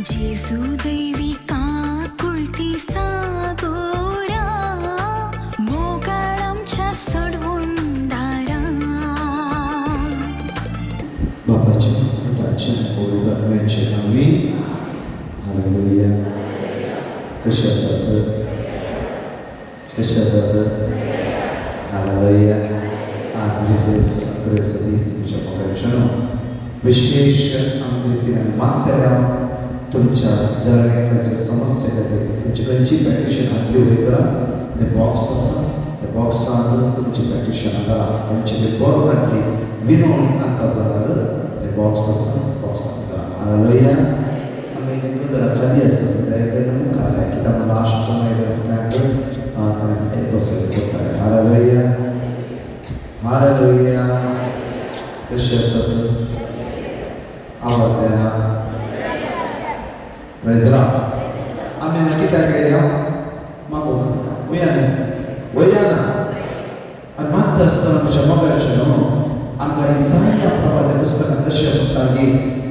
जेसू दैविका कुळती सागोरा मोगाळ आमच्या सोडवून दारा. बापाच्या पुत्राच्या पवित्र आत्म्याच्या नावी हालेलुया. कशा जातात हालेलुया. आज तुमच्या मोगाच्या विशेष आमच्या मागच्या तुमच्या जळण्याच्या समस्या तुमची खंयची पॅटिशन आपली होय जरा ते बॉक्स आसा त्या बॉक्सान तुमची पॅटिशन करा. खंयची ते बरोबरली विनवणी आसा जाल्यार ते बॉक्स आसा बॉक्सान करा. हालेलुया. आमी जरा खाली आसा दया मुखार कित्याक लास्ट मागीर आसल्याक थंय बसोवन करताले. Hallelujah hallelujah. कशें आसा आवाज येना. Praise Lord. आमी कित्याक येयल्या मागो वयल्या ना आनी मागता आसतना म्हज्या मोगाचें न्हू आमकां इसाया प्रभाच्या पुस्तकांत अशें म्हणटा की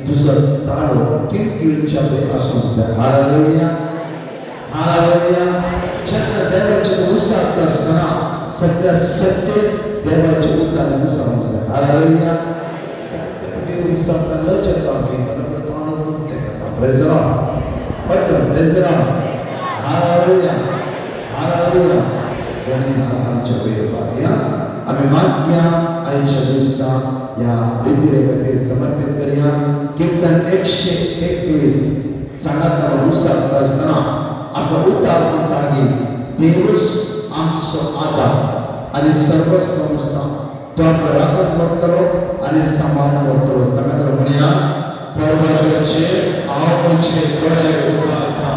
तुजो ताळो किळकिळच्या पळय आसूंक जाय. Hallelujah hallelujah. जेन्ना देवाचे उसाक आसतना सगळ्या सत्तेत देवाचे उतार उसारूंक जाय. हालेलुया. उसाक लचत आमी तोंडाचो करता. Praise Lord. पटकन प्रेज लॉर्ड. Hallelujah hallelujah. धन्यवाद आमच्या वैभवाक या आमी मागया आयच्या दिसा ह्या रितीरेखातीर समर्पित करया. कीर्तन 121 सांगाता उसाक आसतना आमकां उतार म्हणटा की देवूच आमचो आदार आनी सर्व संवसार तो आमकां राखण करतलो आनी सांबाळून व्हरतलो. सांगात म्हणया पर्वताचेर हांव म्हजे गळे उबारता.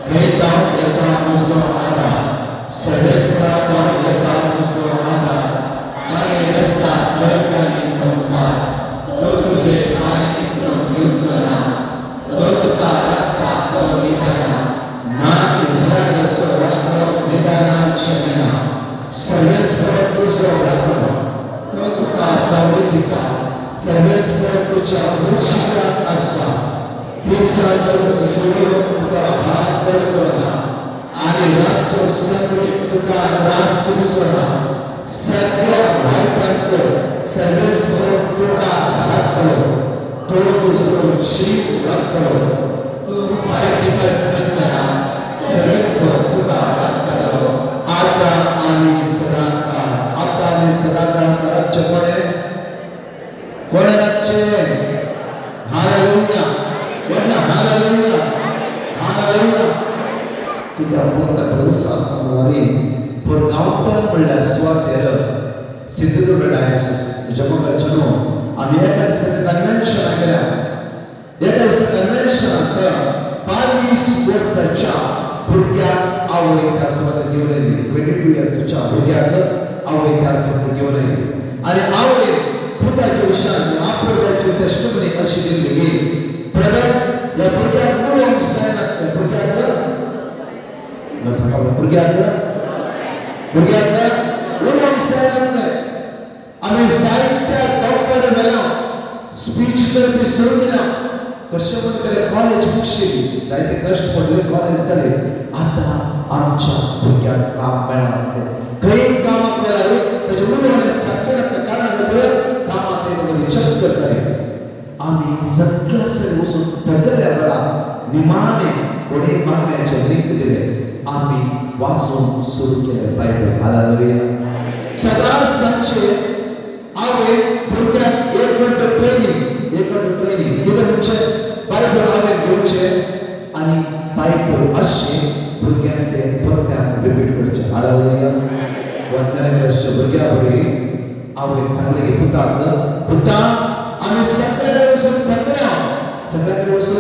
खंयता येता म्हजो आदार. सर्वेस्पराक येता म्हजो आदार. ताणें रस्ता सर्ग आनी संवसार तो तुजे पांय निसरून घेवचो ना. सो तुका राखता तो निदाना. ना इस्रायलाचो राखणो निदानाचें विना. सर्वेस्पर तुजो राखणो तो तुका सावळी दिता. सर्वेस्पर तुज्या मुर्शिदांत आसा. दिसाचो सूर्य तुका भार करचो ना आनी रातचो चंद्र तुका रास दिवचो ना. सगळ्या वायटांतलो सर्वेस्पर तुका राखतलो. तो तुजो जीव राखतलो. तूं वायट करतना सर्वेस्पर तुका राखतलो. आतां आनी सदांकाळ. आतां आनी सदांकाळ राज्य कोणे राज्य. हालेलुया बोला हालेलुया हालेलुया. कित्याक म्हणटा उसाक वारी परगांवतन म्हणल्यार स्वातेर सिंधुदुर्ग डायसिस जम्मू काश्मीर आमी एका दिसाचें कन्वेन्शन केल्या. एका दिसा कन्वेन्शनाक 22 वर्साच्या भुरग्याक आवय त्या स्वातेर घेवन आयली. 22 इयर्साच्या भुरग्याक आवय त्या स्वातेर घेवन आयली. आनी आवय पुताच्या विशयान आपुरत्याची टेस्टिमनी अशी दिल्ली की ब्रदर ह्या भुरग्याक उलोवंक जायना. भुरग्याक उलोवंक जायना. आमी साहित्य डॉक्टर मेलो स्पीच करपी सुरू केला. कशें म्हणटले कॉलेज मुक्षिली जायते कश्ट पडले कॉलेज जाले. आतां आमच्या भुरग्याक काम मेळना. खंय कामाक गेल्यार ताचे उलोवणें सारकें नासता. कारण कामाक ते विचार करताले. आमी सगळ्या सर वचून थकल्या वेळार निमाणे कोणे मागण्याचे लिंक दिले. आमी वाचून सुरू केले बायबल. हालेलुया. सदां सांजचे आवय भुरग्याक 1 घंटो ट्रेनिंग कितें म्हणजे बायबल हांवें घेवचें आनी बायबल अशें भुरग्यांक ते परत्यान रिपीट करचें. हालेलुया. वंदना क्लासच्या भुरग्या बरी आवय सांगलें की पुता आमी सगळे वचून थकल्या. सगळ्यांनी वचून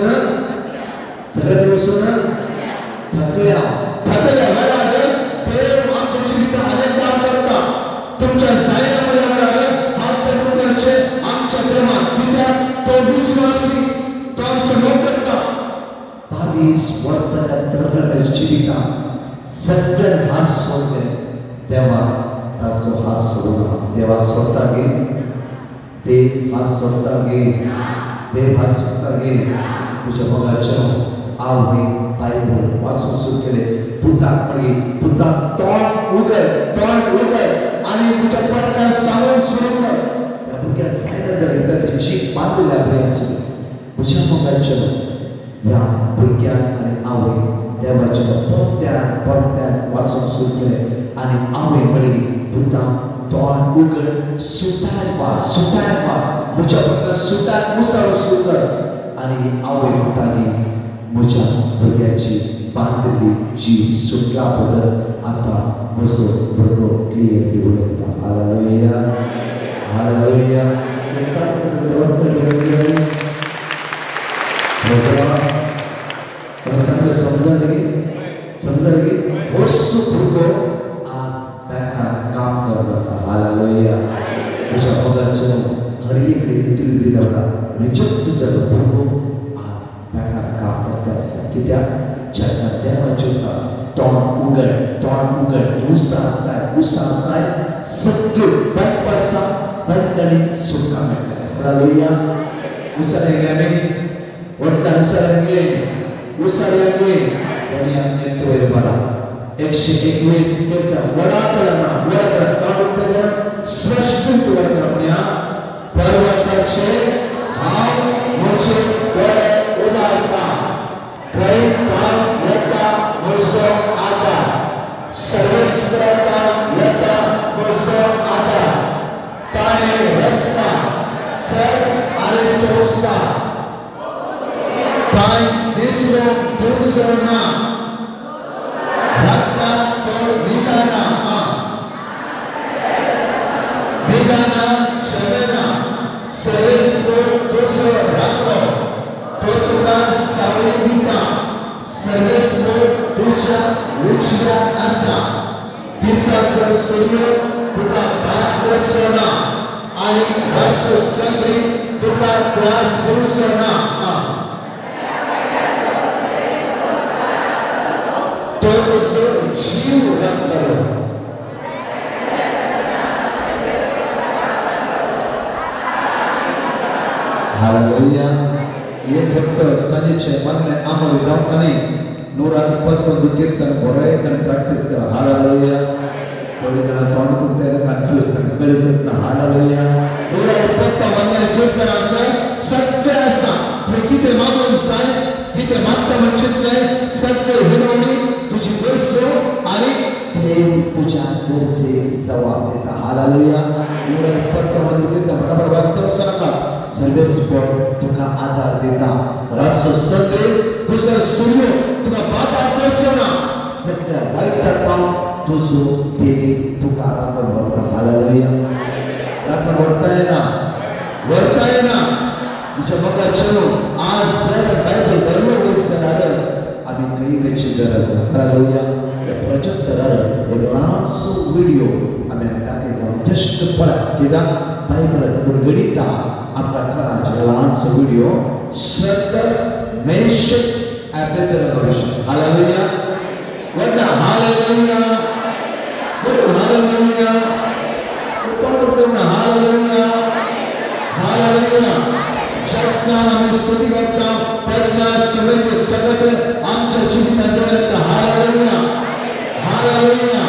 थकल्या वेळार देव आमच्या जिवितांत अनेक काम करता. तुमच्या जायना वेळार हांव ते तुमचे आमच्या प्रेमात कित्याक तो विश्वासी तो आमचो नोकरता. 22 वर्साच्या तरणाट्याच्या जिवितांत सगळ्यांनी हात सोडले. देवा ताचो हात सोडूना. देवा सोडटा गे. देव हात सोडटा गे. तुझ्या मोगाच्या आवडी बायबल वाचून सुरू केले. पुताक म्हणी पुता तोंड उगड आणि तुझ्या पटकन सांगून सुरू कर. त्या भुरग्याक जायना जाल्यार ताची जीक बांदल्या बरी आसूं. म्हज्या मोगाच्या ह्या भुरग्याक आनी आवय देवाच्या परत्यान वाचून सुरू केले. आनी आवय म्हणी पुता तोंड उगड सुटार वाच म्हज्या पटकन सुटार मुसाळ सुरू कर. आनी आवय म्हणटाली म्हज्या भुरग्याची बांदिल्ली जीव सुटला बद्दल आता म्हजो भुरगो क्लियरली उलयता. Hallelujah hallelujah. समजलं की असो भुरगो आज बँकात काम करत आसा. हालेलुया. म्हज्या मोगाचो हर एक दिल दिला रिजेक्ट जालो भुरगो आज बँकात काम करता आसा. कित्याक जेन्ना देवाचें तोंड उगड उसारताय सगळ्यो बदपासा बंदकांनी सुटका मेळटली. हालेलुया. उसारले आमी वडल्यान उसारले कोणी आमचे तोय बरा 121 करता वडा तोंड स्पष्ट वडा पर्वताचे हांव म्हजे दोळे उबारता. खंय पाव येता म्हजो आदार. सर्वेस्पराता येता म्हजो आदार. ताणें रस्ता सर आनी संवसार पांय दिसलो तुळसो ना. रक्ता तो निदाना शमेना. सर्वेस्पर तुजो रक्तो तो तुका सावळी दिता. सर्वेस्पर तुज्या उजव्याक आसा. दिसाचो सूर्य तुका पात करचो ना आनी रातचो चंद्र तुका त्रास दिवचो ना. तो तुजो जीव राखतलो. हालेलुया. हे फक्त सांजेचे मन्ने आमोरी जावंक न्ही. 121 कीर्तन बरें प्रॅक्टीस कर. हालेलुया. थोडी जाणां तोंड तुमचे कन्फ्यूज तांकां मेळटत ना. हालेलुया. 121 कीर्तनांत सत्य आसा. तुवें कितें मागून जाय कितें मागता म्हणचितलें सगळें विनवणी तुजी गरजो आनी देव तुज्या गरजेक जबाब दिता. हालेलुया. 121 कीर्तन फटाफट वाचता सांगा. सर्वेस्पर तुका आदार दिता. रातचो चंद्र तुजो सूर्य तुका बाधा करचो ना. सगळ्या वायटांतल्यान तुजो देव तुका राखण व्हरता. हालेलुया. राखण व्हरता येना. म्हज्या मोगाचो आज जर बायबल धर्म वयसर आमी खंय वेची गरज ना. हालेलुया. प्रोजेक्टरार एक ल्हानसो व्हिडिओ आमी दाखयता. जस्ट पळय कित्याक बायबलांत उलगडीता आमकां कळाचें ल्हानसो व्हिडिओ. श्रद्धा मेशक एबेदर. हालेलुया. वडला हालेलुया. हालेलुया. हालेलुया. हालेलुया. जगना आमी स्तुती करता. प्रज्ञा सगळेचे सगळं आमच्या जिवितांत दवरता. हालेलुया. हालेलुया.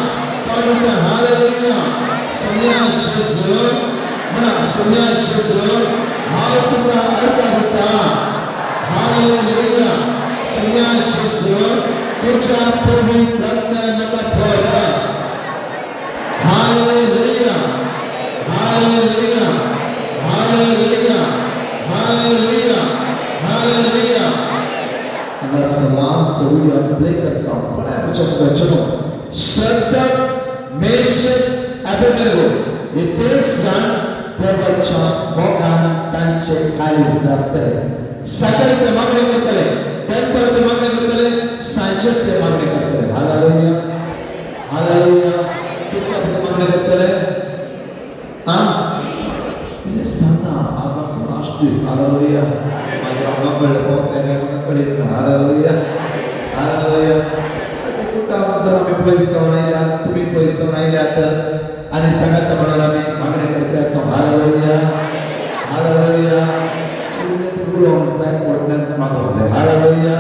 हालेलुया. सोन्या जेजू म्हणा. सोन्या जेजू हांव तुका अर्पण करता. हालेलुया. सोन्या जेजू तुज्या पवित्र रक्तान म्हाका भर. Hallelujah. Hallelujah. Hallelujah. Hallelujah. Hallelujah. हांगा सलाम सौर्य प्ले करता. पळय म्हज्या मोगाचो श्रद्धा मेशक एबेदनेगो हे तेच जाण देवाच्या मोगान तांचे काळीज नासतले. सकाळी ते मागणी करतले. दनपार ते मागणी करतले. सांजे ते मागणी करतले. हालेलुया. हालेलुया. कितल्या ते मागणी करतले. कितें सांगा आज आमचो लास्ट दीस. हालेलुया. मागीर हांव कळ्ळें पावता म्हाका कळयता. हालेलुया. हालेलुया. आमी पयस जावन आयल्यात. तुमी पयस जावन आयल्यात आनी सांगात म्हणून आमी मागणी करता आसा. हालेलुया. हालेलुया. उरलें तें उलोवंक जाय. व्हडल्यान मागोवंक जाय. हालेलुया.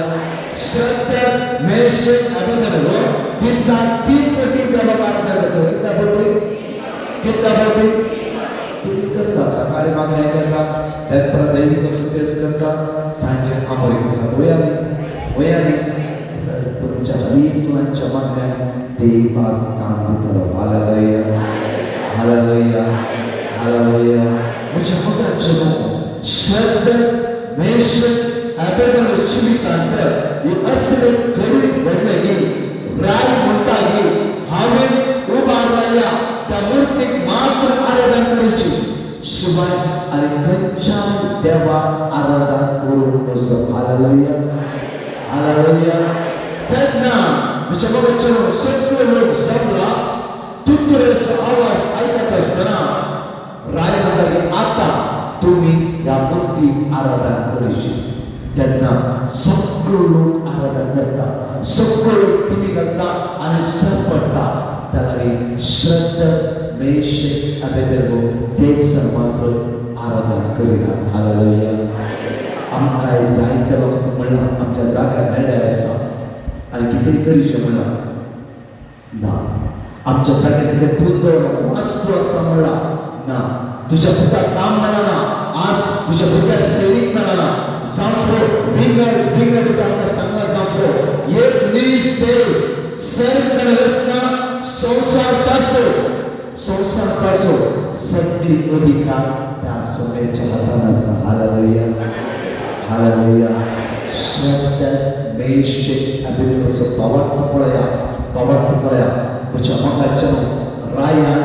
शद्रक मेशक अबेदnego दिसा 3 पटी देवाला आराधना करतो. किती पटी तुम्ही करता. सकाळी मागण्या करता, त्यात दैनिक उपदेश करता, सांजे आभारी करता. वयाने तुमच्या हरिमुलांच्या मागण्या देवास कान देतो. Hallelujah hallelujah hallelujah. मुझे मगाचनो शद्रक मेशक अबेदnego जीवितांत ही असले घडी घडलेली राय म्हणतागी हावें उभारलेल्या त्या मूर्तीक मात्र आराधना करूची. शिवाय आणि खंयच्या देवा आराधना करूंक नसो. Hallelujah hallelujah. तेन्ना म्हज्या मगाचनो सगळे लोक जमला. तुतरेचो आवाज आयकत आसतना राय म्हणटाली आता तुम्ही ह्या मूर्तीक आराधना करची. तेन्ना सगळे लोक आराधना करता. सगळे लोक टिमी घालता आनी सरपडटा. जाल्यार शद्रक मेशक अबेदnego देवसन मात्र आराधना करिनात. हालेलुया. आमकां जायते लोकांक म्हणलां आमच्या जाग्यार मेळ्ळे आसा आनी कितें करचें म्हणलां ना. आमच्या जाग्यार कितें बुंदो वास्तू आसा म्हणलां ना. तुज्या पुताक काम मेळना. आज तुज्या भुरग्याक सैरीक मेळना. जांफ्रो विंगड तुका आमकां सांगला जांफ्रो एक नीज देव सर्व रस्ता संसार तासो सगळी अधिकार त्या सोन्याच्या हातान आसा. Hallelujah hallelujah. शद्रक मेशक अबेदनेगोचो पावर्त पळया. म्हज्या मगाचनो रायान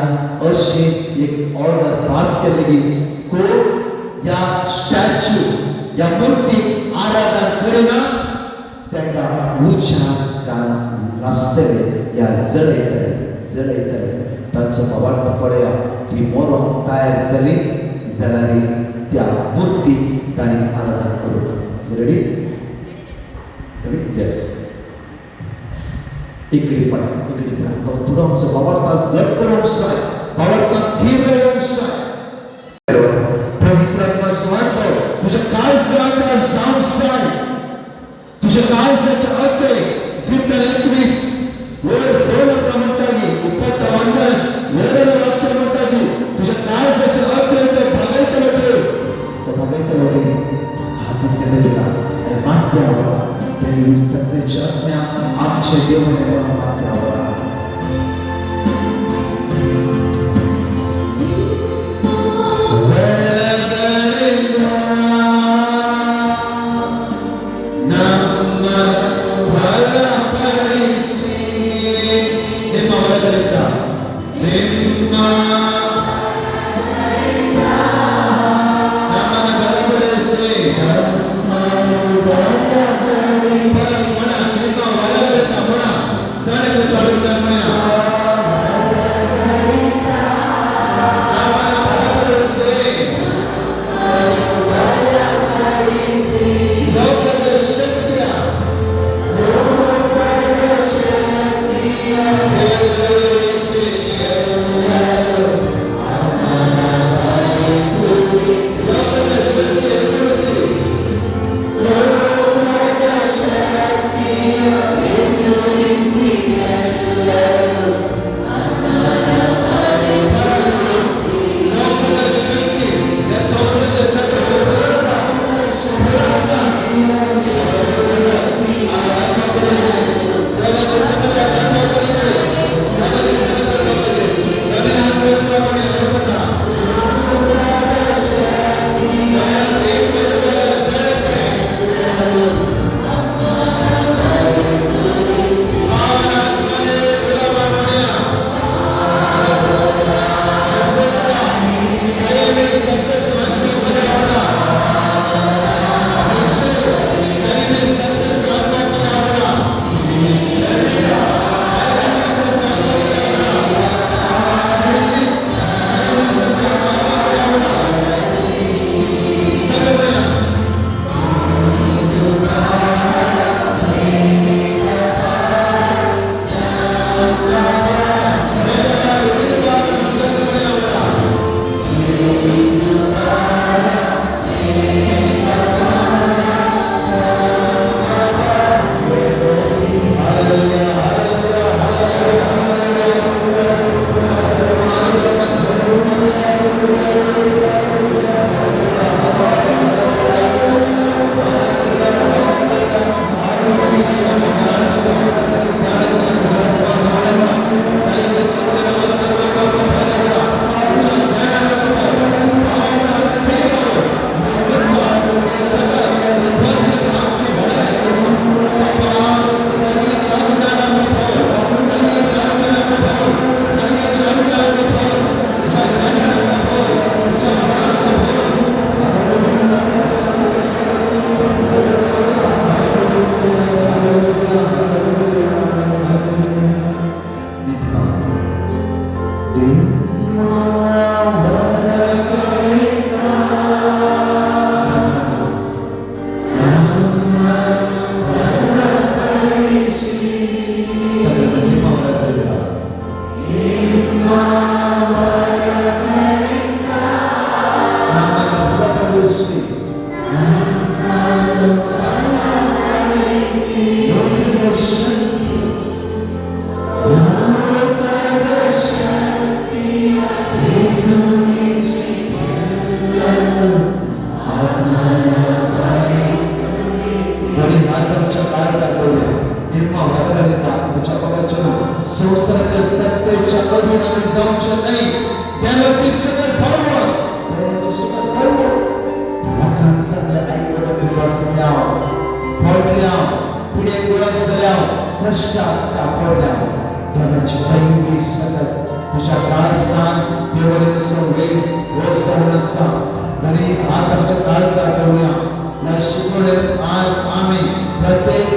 अशी एक ऑर्डर पास केली कोण या स्टॅच्यू या मूर्तीक आराधना करिना तेका उज्या नासतले या जळयतले. तांचो पावर्त पळया. ती मरोंक तयार जाली जाल्यार त्या मूर्तीक ताणी आराधना करूंक. Ready yes. इकडे पळा. थोडो आमचो पावर्त घट करूंक जाय. पावर्त थीर रावूंक जाय. पवित्र आत्मा स्वार्थो तुझ्या काळजात जावंक जाय. तुझ्या काळजाच्या अते कीर्तन 21 वर 2 म्हणटाली उपक्रमांतर वेगळे वाक्य म्हणटाली तुझ्या काळजाच्या अते ते भागयतले हात दिला आणि माथ्या आवा. देवी सत्याच्या आज्ञा आमच्या देवाने माथ्या आवा. ನಿಮ್ಮ वरಗಳಿಂದ आमच्या वचन संसाराच्या सत्तेच्या अधीन आम्ही जाऊचे नाही. देवाची सगळं भावना, देवाची सगळं धर्म लोकांसंग ऐकून आम्ही फसल्या, पडल्या, पुढे गुळात झाल्या, कष्टात सापडल्या. देवाची दैवी सगळं तुझ्या काळजात देवाचं वेळ ओसरण्याचा आणि आज आमच्या काळजात ठेवूया. या शिकवण्यास आज आम्ही प्रत्येक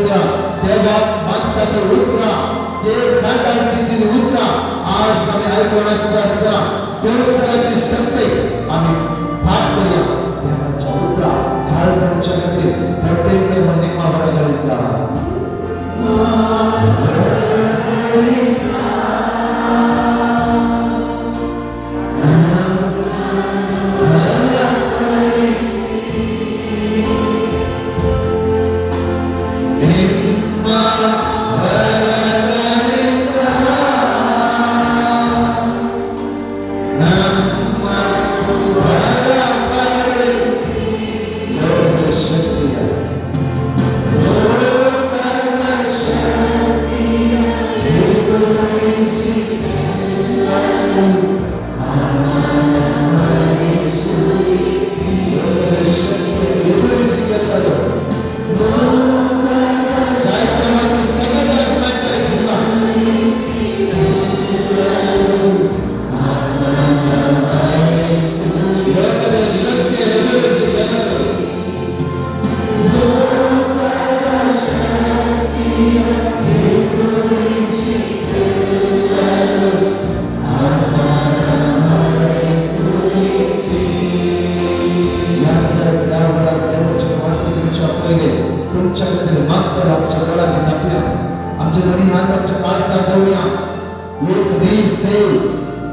देवा मागतात उतरा, देव काटांची उतरा. आज आम्ही ऐकून असताना देवसराची सत्य आम्ही पाठ करूया. देवाच्या उतरा काळजाच्या मध्ये प्रत्येक नेमा बरोबर तुमच्याकडे मागतात आमच्या गळाने दाबल्या, आमच्या घरी हात आमच्या काळजात ठेवूया. एक रीस देव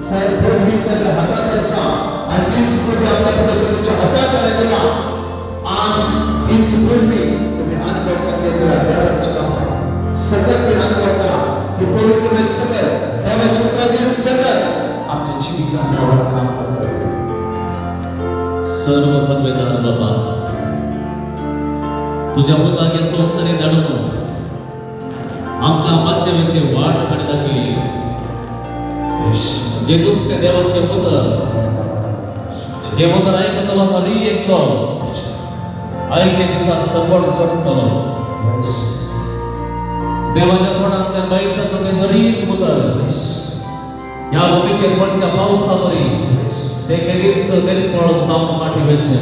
साहेब पृथ्वी त्याच्या हातात असा आणि 30 पृथ्वी आपल्या त्याच्या हातात आलेला. आज 30 पृथ्वी तुम्ही अनुभव करण्याला देवाच्या सतत अनुभव करा. ते पवित्र सगळं देवाच्या चित्राचे सगळं आमच्या जीवितात काम करतात. सर्व पदवेदार बाबा, तुझ्या मुदागे संसारी दडून आमकां मातशे वेचे वाट खणी दाखयली. जेजूस ते देवाचे पुत्र, हे उदर आयकतलो हरी एकलो आयचे दिसा सबळ सोडटलो. देवाच्या तोंडांतल्यान भायर ते हरी एक उदर ह्या भुमीचेर पडच्या पावसा वरी ते केदीच निर्फळ जावन माटी वेचना.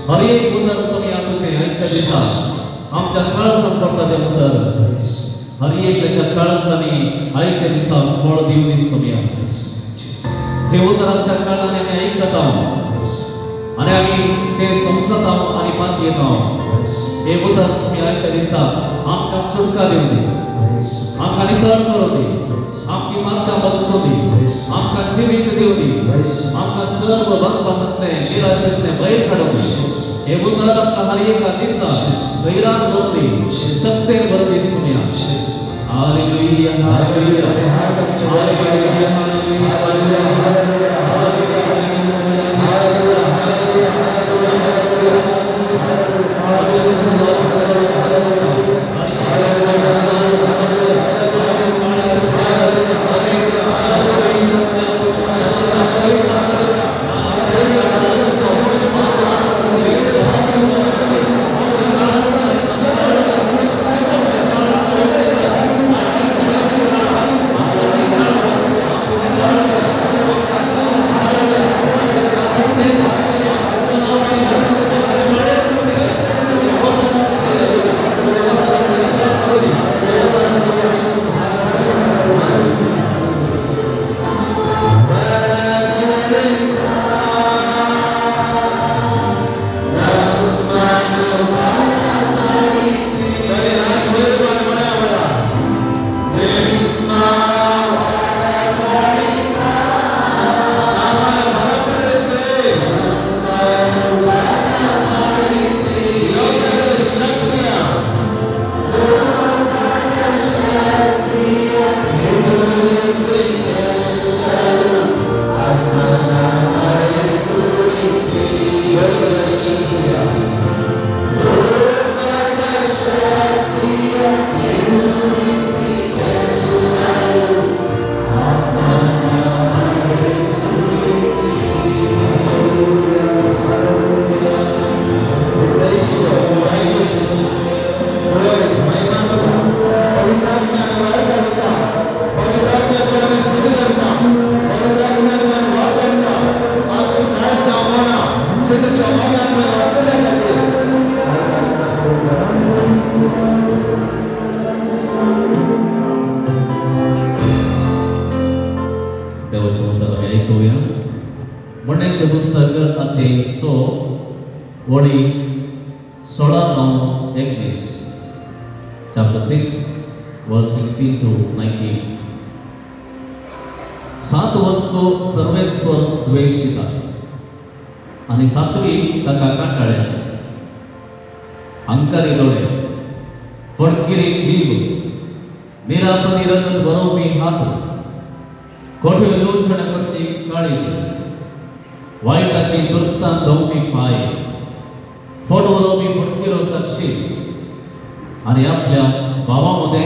हर एक उदर सोनिया तुझे आयच्या दिसा आमच्या काळजात पडटा ते उदर हर एकच्या काळजांनी आयच्या दिसा फळ दिवनी सोनिया. जे उदर आमच्या काळाने आमी ऐकता आणि आमी ते समजता आणि मान्य येता. हे उदर सोनी आयच्या दिसा आमकां सुटका दिवनी, आमकां नितळ करूनी, आमची मागता बक्षुनी, आमकां जिवीत दिवनी, आमकां सर्व बंधपासांतले निराशेंतले भायर काडूनी. हे उदर आमकां हर एका दिसा गैरान भरली, सत्तेन भरली सोनिया. हालेलुया हालेलुया हालेलुया म्हणण्याचे पुस्तक अध्याय 6 वडी 16-9-21 chapter 6 verse 16 to 19. 7 वस्तू सर्वेस्वर द्वेषिता आणि 7वी ताका कंटाळ्याची. अंकारी डोळे, फडकिरी जीव, निरापदी रगत बरोवपी हात, कोठ्यो येवजण करची काळीस, वाईट अशी वृत्तां धवपी पाय, फोट उडोवपी फटकिरो साक्षी आणि आपल्या भावामध्ये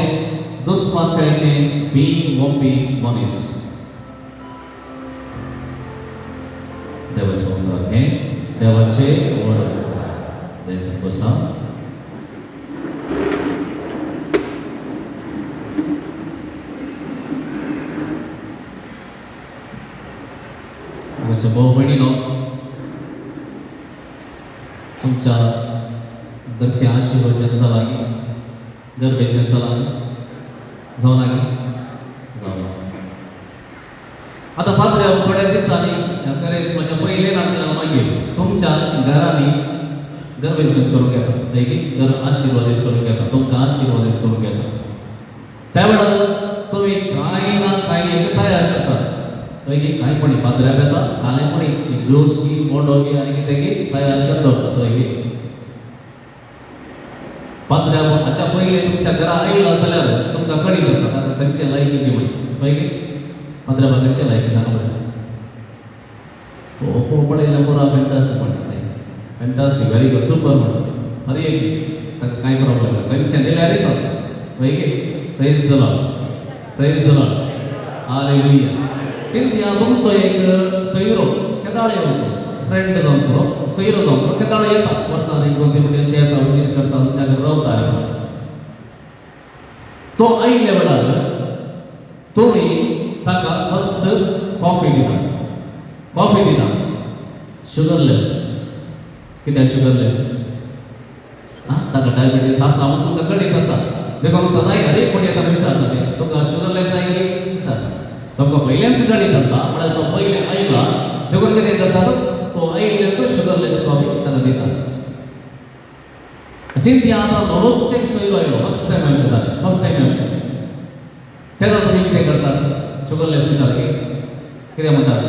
दुस्मार्गाचे बी वंपी मनीस. देवाचे वंदन हे देवाचे वंदन. देव बसा. देवाच्या भाऊ बहिणीनो, तुमच्या घरचे आशीर्वाद त्यांचा लागे, घर भेटण्याचा लागे, जाऊ लागे, जाऊ. आता पात्र्या थोड्या दिसांनी खरेच माझ्या पहिले नाचला मागीर तुमच्या घरांनी घर भेटण्यात करून घेता, देखील घर आशीर्वादित करून घेता, तुमका आशीर्वादित करून घेता. त्यावेळेला तुम्ही काही ना काही एक तयार करता, देखील काही पण पात्र्या घेता, काही पण ग्लोव्स की मोडोगी आणि किती तयार करतो. देखील पात्र्या हाच्या पहिले तुमच्या घरा आईला असल्यावर तुमका कळीत आसा आता त्यांच्या लायकी घेऊन पैकी पात्र्या बागांच्या लायकी जाणवलं. तो पडेल पुरा फॅन्टास्टिक म्हणतात, फॅन्टास्टिक, व्हेरी गुड, सुपर म्हणतात. अरे ताका काय प्रॉब्लेम ना त्यांच्या दिल्या रे सांग पैकी. Praise the Lord, praise the Lord, hallelujah. चिंत्या तुमचो एक सैरो केदाळे वचो फ्रेंड जावन करो, सैरो जावन करो, केदाळे येता वर्सान एक 2-3 म्हणजे अशें येता, विजीट करता, तुमच्या घरा रावता. तो आयिल्ल्या वेळार तुम्ही ताका फर्स्ट कॉफी दिता, कॉफी दिता शुगरलेस. कित्याक शुगरलेस? ताका डायबिटीज आसा म्हूण तुमकां कळीत आसा. देखून सदांय हर एक कोण येताना विचारता ते तुका शुगरलेस आहे की विचारता. तुमकां पयल्याच कळीत आसा म्हळ्यार तो पयले आयला, देखून कितें करतात तो आयिल्ल्याचो शुगरलेस कॉफी ताका दिता. चिंत्या आतां नवोच एक सोयरो आयलो, फर्स्ट टायम आमच्या, फर्स्ट टायम आमच्या. तेन्ना तुमी कितें करतात? शुगरलेस दितात की कितें म्हणटात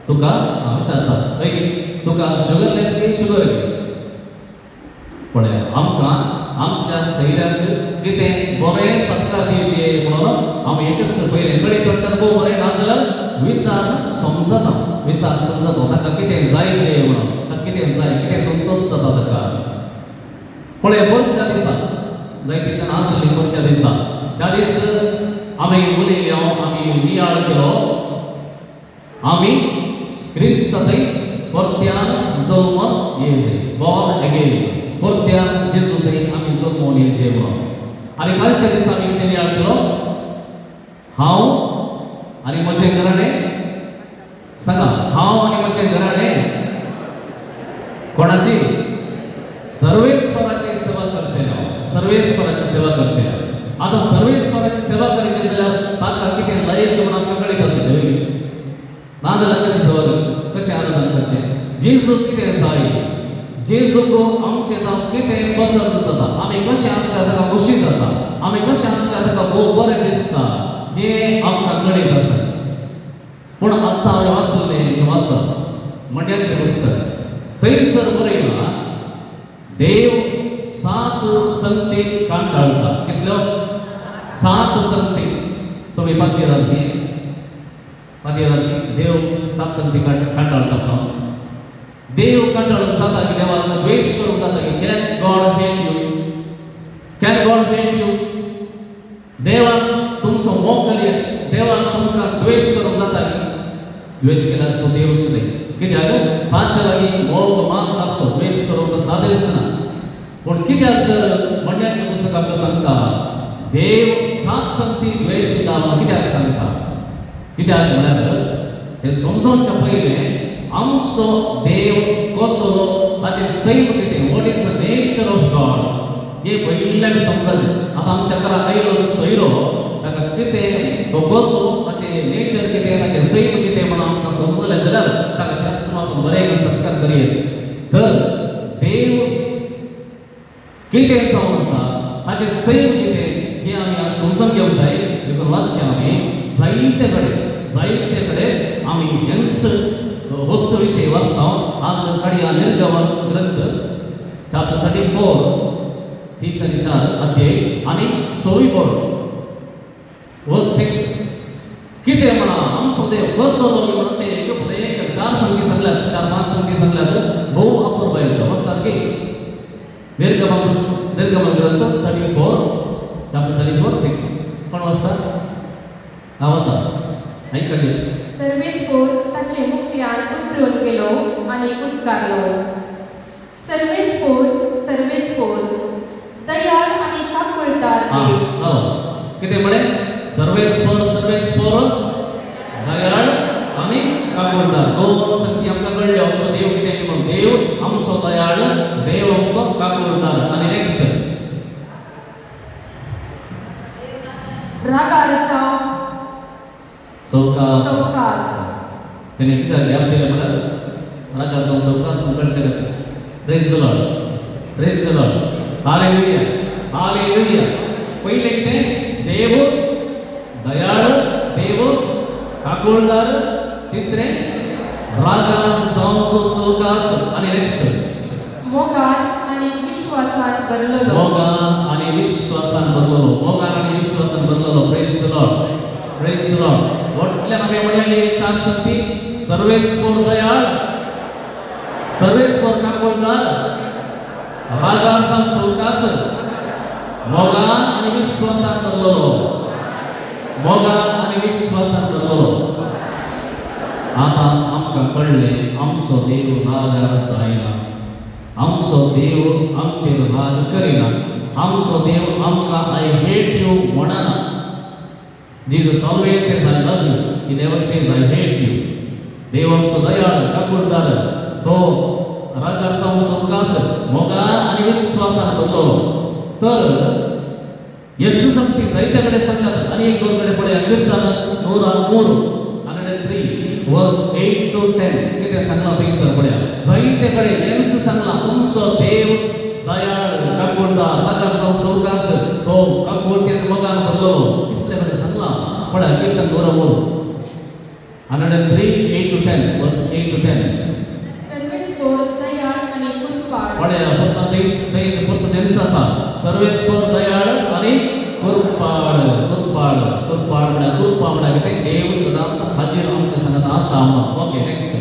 तुका विचारतात पैकी तुका शुगरलेस की शुगर की. पळय आमकां आमच्या शरीराक कितें बरें सत्कार दिवचे म्हणून आमी एकच पयलें कळीत आसतना खूब बरें ना जाल्यार विसान समजता, विसान समजता ताका कितें जायचें म्हणून, ताका कितें जाय, कितें संतोश जाता ताका. पळय परच्या दिसा जाय दिसान आसली परच्या दिसा त्या दीस आमी उलयल्या, आमी नियाळ केलो, आमी क्रिस्त थंय परत्यान जल्म येयचे, बॉर्न अगेन, परत्यान जेजू थंय आमी जल्मोन येयचे म्हणून. आनी कालच्या दिसा आमी कितें नियाळ केलो? हांव आनी म्हजें घराणें, सांगा, हांव आनी म्हजें घराणें कोणाची? सर्वेस्वराची सेवा करतले, सर्वेस्वराची सेवा करतले. आता सर्वेस्वराची सेवा करची जाल्यार ताका कितें लायक म्हणून आमकां कळीत आसतलें ना जाल्यार कशी सेवा करची, कशें आनंद करचें. जेजू कितें जाय, जेजूक आमचें नांव कितें पसंद जाता, आमी कशें आसल्यार ताका खोशी जाता, आमी कशें आसल्यार ताका खूब बरें दिसता हें आमकां कळीत आसा. पूण आतां हांवें वाचलें वाचप म्हणण्याचें पुस्तक, थंयसर बरयलां देव 7 संगतीक कांटाळटा. कितल्यो? 7 संगती. तुमी पातयेरात न्ही, पातयेरात न्ही, देव 7 संगतीक कांटाळटा. देव कांटाळून जाता की देवाक द्वेष करूंक जाता की can God hate you, can God hate you. देवाक तुमचो मोग करिये, देवाक तुमकां द्वेष करूंक जाता की? द्वेष केल्यार तो देवच न्ही. कित्याक ताच्या लागीं मोग मान आसचो, द्वेष करूंक सादेश ना. पूण कित्याक तर म्हणण्याचें पुस्तक आमकां सांगता देव 7 संगती द्वेष दिता. कित्याक सांगता? कित्याक म्हळ्यार हें समजोवच्या पयलें आमचो देव कसो, ताचें सैम कितें, what is the nature of God हें पयल्यान समजाचें. आतां आमच्या घरांत आयलो सोयरो, ताका कितें तो कसो, ताचें नेचर कितें, ताचें सैम कितें म्हणून आमकां समजलें जाल्यार ताका त्याच आपण बरें सत्कार करूया तर देव कितें जावन आसा ताचे सैम कितें हें आमी आज समजून घेवंक जाय देखून वाचचें आमी जायते कडेन आमी हेंच वस्तू विशयी वाचता आज काडया निर्गमन ग्रंथ चॅप्टर 34 3 आणि 4 अध्याय आणि 6 वर्स 6 कितें म्हणा आमचो देव कसो तो म्हणून ते एक 4 संख्या सांगल्यात 4-5 संख्या सांगल्यात भोव अपूर्वायेच्यो वाचतात की निर्गमन ग्रंथ 34 चॅप्टर 34 6 कोण वाचता हांव वाचता ऐकाचे सर्वेस्पोर ताचे मुखल्यान उतरून गेलो आणि उद्गारलो सर्वेस्पोर दयाळ आणि काकुळदार देव कितें म्हणे सर्वेस्पोर दयाळ आणि काकुळदार दोन संख्या आमकां कळ्ळ्यो आमचो देव कितें म्हणून देव आमचो दयाळ देव आमचो काकुळदार आणि नेक्स्ट रागारचा चौकास चौकास त्याने किती गॅप दिले मला रागार जाऊन चौकास पण कळते का प्रेज द लॉर्ड हालेलुया पहिले किती देव दयाळ देव काकुळदार तिसरे रागार जाऊन चौकास आणि नेक्स्ट मोगान आणि विश्वासात भरलेलो मोगान आणि विश्वासान भरलेलो प्रेज द लॉर्ड वटल्या नवे म्हणाले 4 संख्या सर्वेस्पोर दयाळ सर्वेस्पोर काकुळदार रागार जाऊन चौकास मोगान आणि विश्वासान भरलेलो आता आमकां कळ्ळें आमचो देव रागार जायना आमचो देव आमचेर राग करिना आमचो देव आमकां आय हेट यू म्हणना Jesus always says I love you. He never says I hate you. देव आमचो दयाळ काकुळदार तो रागार जाऊन चौकास मोगान आणि विश्वासान भरलेलो तर येशू संख्या जायत्या कडेन सांगतात आणि एक दोन कडेन पळया कीर्तन 103 वर्स 8 to 10 कितें सांगला थंयसर पळया जायते कडेन हेंच सांगला तुमचो देव दयाळ काकुळदार रागार जाऊन चौकास तो काकुळतेन मोगान भरलेलो इतले कडेन सांगला पळया कीर्तन 103 8 to 10 वर्स 8 to 10 सर्वेस्पोर दयाळ आणि कुरपाड पळया फक्त तेंच आसा सर्वेस्पोर दयाळ आणि कुरपाड म्हणा कितें देव सदांच हाजीर आमच्या संगत आसा ओके नेक्स्ट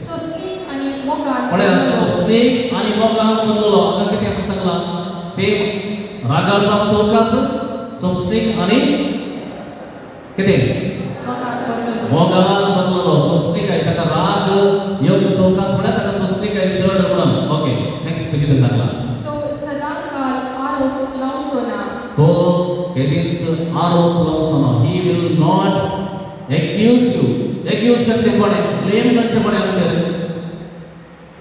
स्वस्तिक आणि मोगान पळया स्वस्तिक आणि मोगान भरलेलो आता कितें आमकां सांगला सेम रागार जावन चौकास स्वस्तिक आणि कितें मोगान भरलेलो स्वस्तिक आहे ताका राग योग्य चौकास म्हणा ताका स्वस्तिक आहे चड म्हणून ओके नेक्स्ट कितें सांगला तो सदांकाळ आरोप लावचोना तो केदींच आरोप लावचोना ही विल नॉट एक्यूज करचे कोणे ब्लेम करचे कोणे आमचेर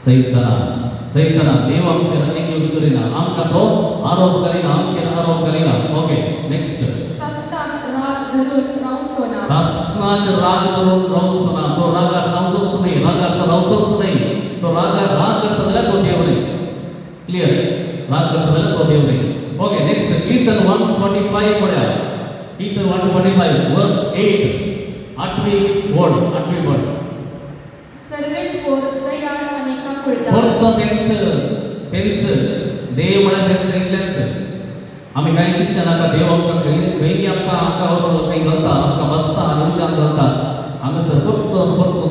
सैताना देव आमचेर एक्यूज करिना आमकां तो आरोप करिना आमचेर आरोप करिना ओके नेक्स्ट सासणाक राग धरून रावचोना सासणाक राग धरून रावचोना तो रागार जावचोच न्हय रागार तो रावचोच न्हय तो रागार राग करता जाल्यार तो देव न्हय क्लियर राग करता जाल्यार तो देव न्हय ओके नेक्स्ट कीर्तन 145 पळया कीर्तन 145 वर्स 8 आठवी वर्ड सर्वेस्पोर दयाळ आणि काकुळदार फक्त तेंच देव म्हणा तेंच इतलेंच आमी कांय चिंतचे नाका देव आमकां खंय आमकां खंय घालता आमकां बसता आनी उच्चार घालता हांगासर फक्त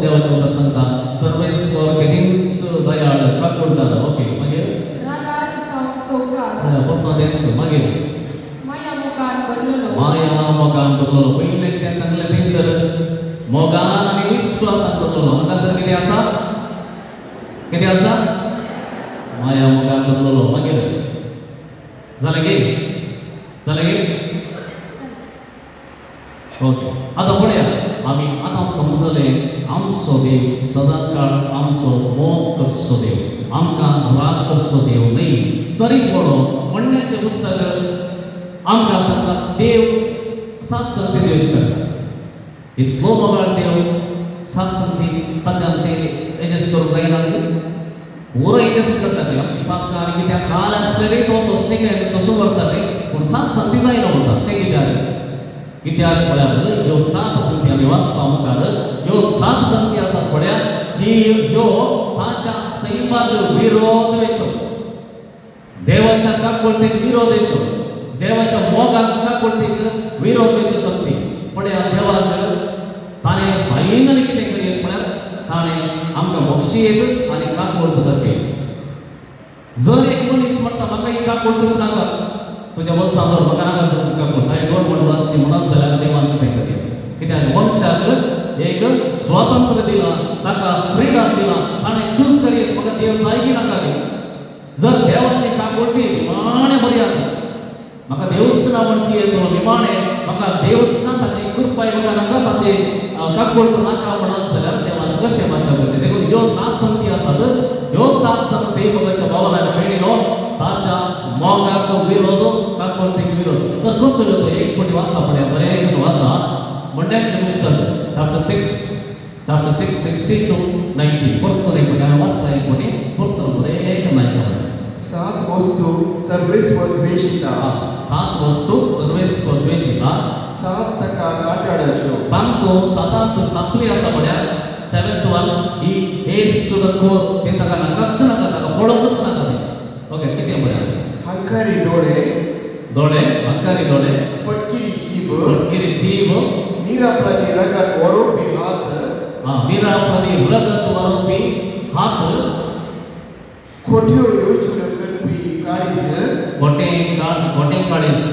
देवाचें उतर सांगता सर्वेस्पोर केदींच दयाळ काकुळदार ओके मागीर रागार जावन चौकास फक्त तेंच मागीर माया मोगान भरलेलो मोगान भरलेलो पयलें कितें सांगलें थंयसर मोगान आनी विश्वासान भरलेलो हांगासर कितें आसा माया मोगान भरलेलो मागीर जालें गे ओके आतां पळया आमी आतां समजलें आमचो देव सदां काळ आमचो मोग करचो देव आमकां राग करचो देव न्हय तरी पळो म्हणण्याचें पुस्तक आमकां सांगता देव 7 संगती द्वेश करता इतलो मोगाळ देव 7 संगती ताच्यान ते एडजस्ट करून जाईना पुरं एडजस्ट करतात आमची पापका आणि त्या काल असलेले तो सोसणे काय सोसून करताले पण सात संती जायला होता ते कित्याक म्हळ्यार ह्यो सात संती आमी वाचता मुखार ह्यो सात संती आसात पळया की ह्यो ताच्या सैमाक विरोध वेचो देवाच्या काकोळटेक विरोध वेचो देवाच्या मोगाक काकोळटेक विरोध वेचो संती पळया देवाक ताणें फायनली कितें करीत म्हळ्यार ताणें आमकां बक्षीक आनी काकोळट दाखयली जर एक मनीस म्हणटा म्हाका ही काकोळटच नाका तुज्या बोल्सांत जर म्हाका नाका तुजी काकोळट हांवें दोन म्हणून वाचची म्हणत जाल्यार देवान कितें करीत कित्याक मनशाक एक स्वातंत्र्य दिलां ताका फ्रीडम दिलां ताणें चूज करीत म्हाका देव जाय की नाका जर देवाची काकोळटी निमाणें बरी आसा म्हाका देवस्थाना म्हणची येतो निमाणें म्हाका देवस्थानाची कृपाय म्हाका नाका ताची काकोळट नाका म्हणत जाल्यार देवान कशें मागता करचें देखून ह्यो सात संती आसात ह्यो सात संती भगवाच्या भावाला मेळिल्लो ताच्या मोगाक विरोध काकोळटेक विरोध तर कसो तो एक फावटी वाचा पळया बरें वाचा मंड्याचें पुस्तक chapter 6 16 to 19 परतून एक फावटी हांवें वाचता एक फावटी परतून बरें नायता सात वस्तू सर्वेस्वर द्वेषिता सात वस्तू सर्वेस्वर द्वेषिता सात तका काटाळ्याच्यो तांतो सातांत सातवी आसा म्हळ्यार सेवेंथ वन ही हेज टू द कोर ते ताका नाकाच नाका ताका पळोवंकच नाका ते ओके कितें म्हळ्यार हंकारी दोळे हंकारी दोळे फटकिरी जीभ जीव निरापराधी रगत वरोपी हात निरापराधी रगत वरोपी हात खोट्यो योजना करपी काळीज खोटे काळीज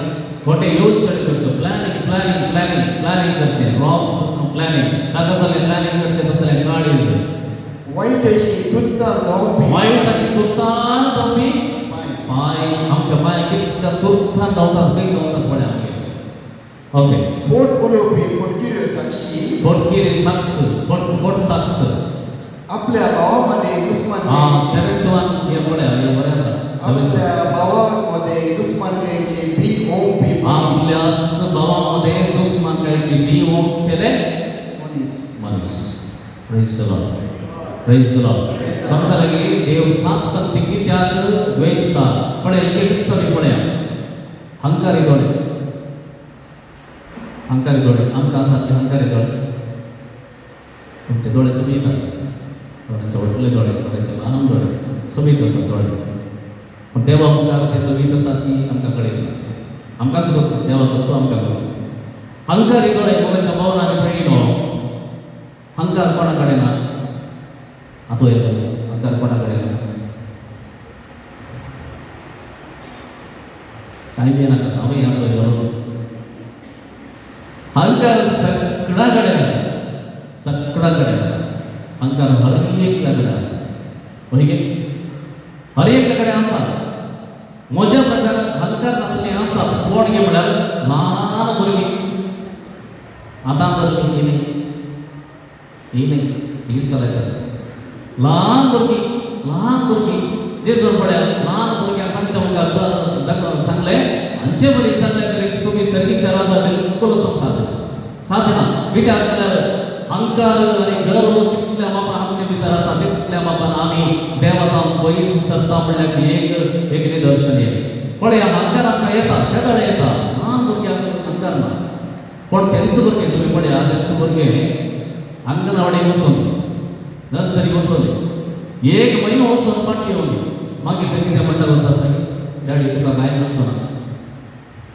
खोटे योजना करच्यो प्लॅनिंग करचे रॉंग प्लॅनिंग ताका कसलें प्लॅनिंग करचें तसलें काळीज वाईट अशी तुत्तां धांवपी पाय आमच्या पांय कितल्या तुर्थान धांवतात खंय धांवतात पळय आमगे ओके फोट उलोवपी फटकिऱ्यो साक्षी फोटकिरी साक्ष फोट साक्ष आपल्या भावामध्ये दुश्मन सेवेंथ वन हे पळया हे बरें आसा आपल्या भावामध्ये दुश्मनकायेची बी ओंपी आपल्याच भावामध्ये दुश्मनकायेची बी ओंपलेले मनीस प्रेज द लॉर्ड समजा की देव सात संती कित्याक द्वेषता पळय एक सवी पळया हंकारी दोळे आमकां आसात ते हंकारी दोळे तुमचे दोळे समीत आसात थोड्यांचे व्हडले दोळे थोड्यांचे ल्हान दोळे समीत आसात दोळे पूण देवा मुखार ते समीत आसात ती आमकां कळयना आमकांच करता देवा करता आमकां करता हंकारी दोळे मोगाच्या भावनाने पळयलो हंकार कोणा कडेन ना आतो येतो हंकार कोणा कडेन ना कांय बी नाका हांवूय आतो बरोबर हंकार सगळ्या कडेन आसा हंकार हर एकल्या कडेन आसा हर एकल्या कडेन आसा म्हज्या प्रकारान हंकार आपले आसा कोण गे म्हळ्यार ल्हान भुरगीं आतां तर येयली दिसता ल्हान भुरगीं जे जर पळया ल्हान भुरग्यांक तांच्या मुखार सांगलें हांचे बरी सांगलें तरी तुमी सर्गीच्या राजा बिलकुल साधना कित्याक म्हळ्यार हंकार आनी गर्व कितल्या मापान आमचे भितर आसा तितल्या मापान आमी देवातां पयस सरता म्हणल्यार एक निदर्शन येता पळया हंकार आमकां येता केदळ येता ल्हान भुरग्यांक हंकार ना पण तेंच भुरगें तुमी पळया तेंच भुरगें अंगणवाडी वचून नर्सरी वचून एक म्हयनो वचून फाटी येवली मागीर ते कितें म्हणटा वता सांग डॅडी तुका कांय करतो ना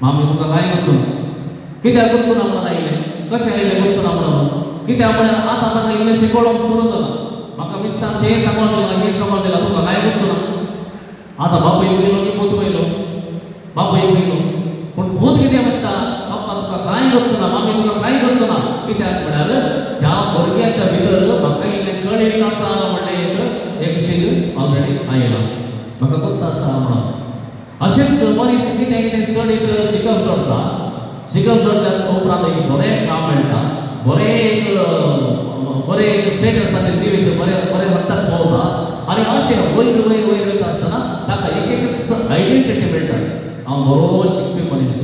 मामी तुका कांय करतो ना कित्याक करतो ना म्हणून आयलें कशें आयलें करतो ना म्हणून कित्याक म्हळ्यार आतां ताका इल्लें शिकोवप सुरू जाला म्हाका मिस्सान तें सांगून दिलां हें सांगून दिलां तुका कांय करतो ना आतां बापूय पयलो नी पूत पयलो बापूय पयलो पूण पूत कितें म्हणटा बाप्पा तुका कांय करतो ना मामी तुका कांय करतो ना कित्याक म्हळ्यार त्या भुरग्याच्या भितर म्हाका इल्लें कळीक आसा म्हणलें एक शीग ऑलरेडी आयला म्हाका कोत्ता आसा म्हणून अशेंच मनीस कितें कितें चड एक शिकप जोडल्यार उपरांत एक बरें काम मेळटा बरें एक स्टेटस ताचें जिवीत बरें वखदाक पावता आनी अशें वयर वयता आसतना ताका एक आयडेंटिटी मेळटा हांव बरो शिकपी मनीस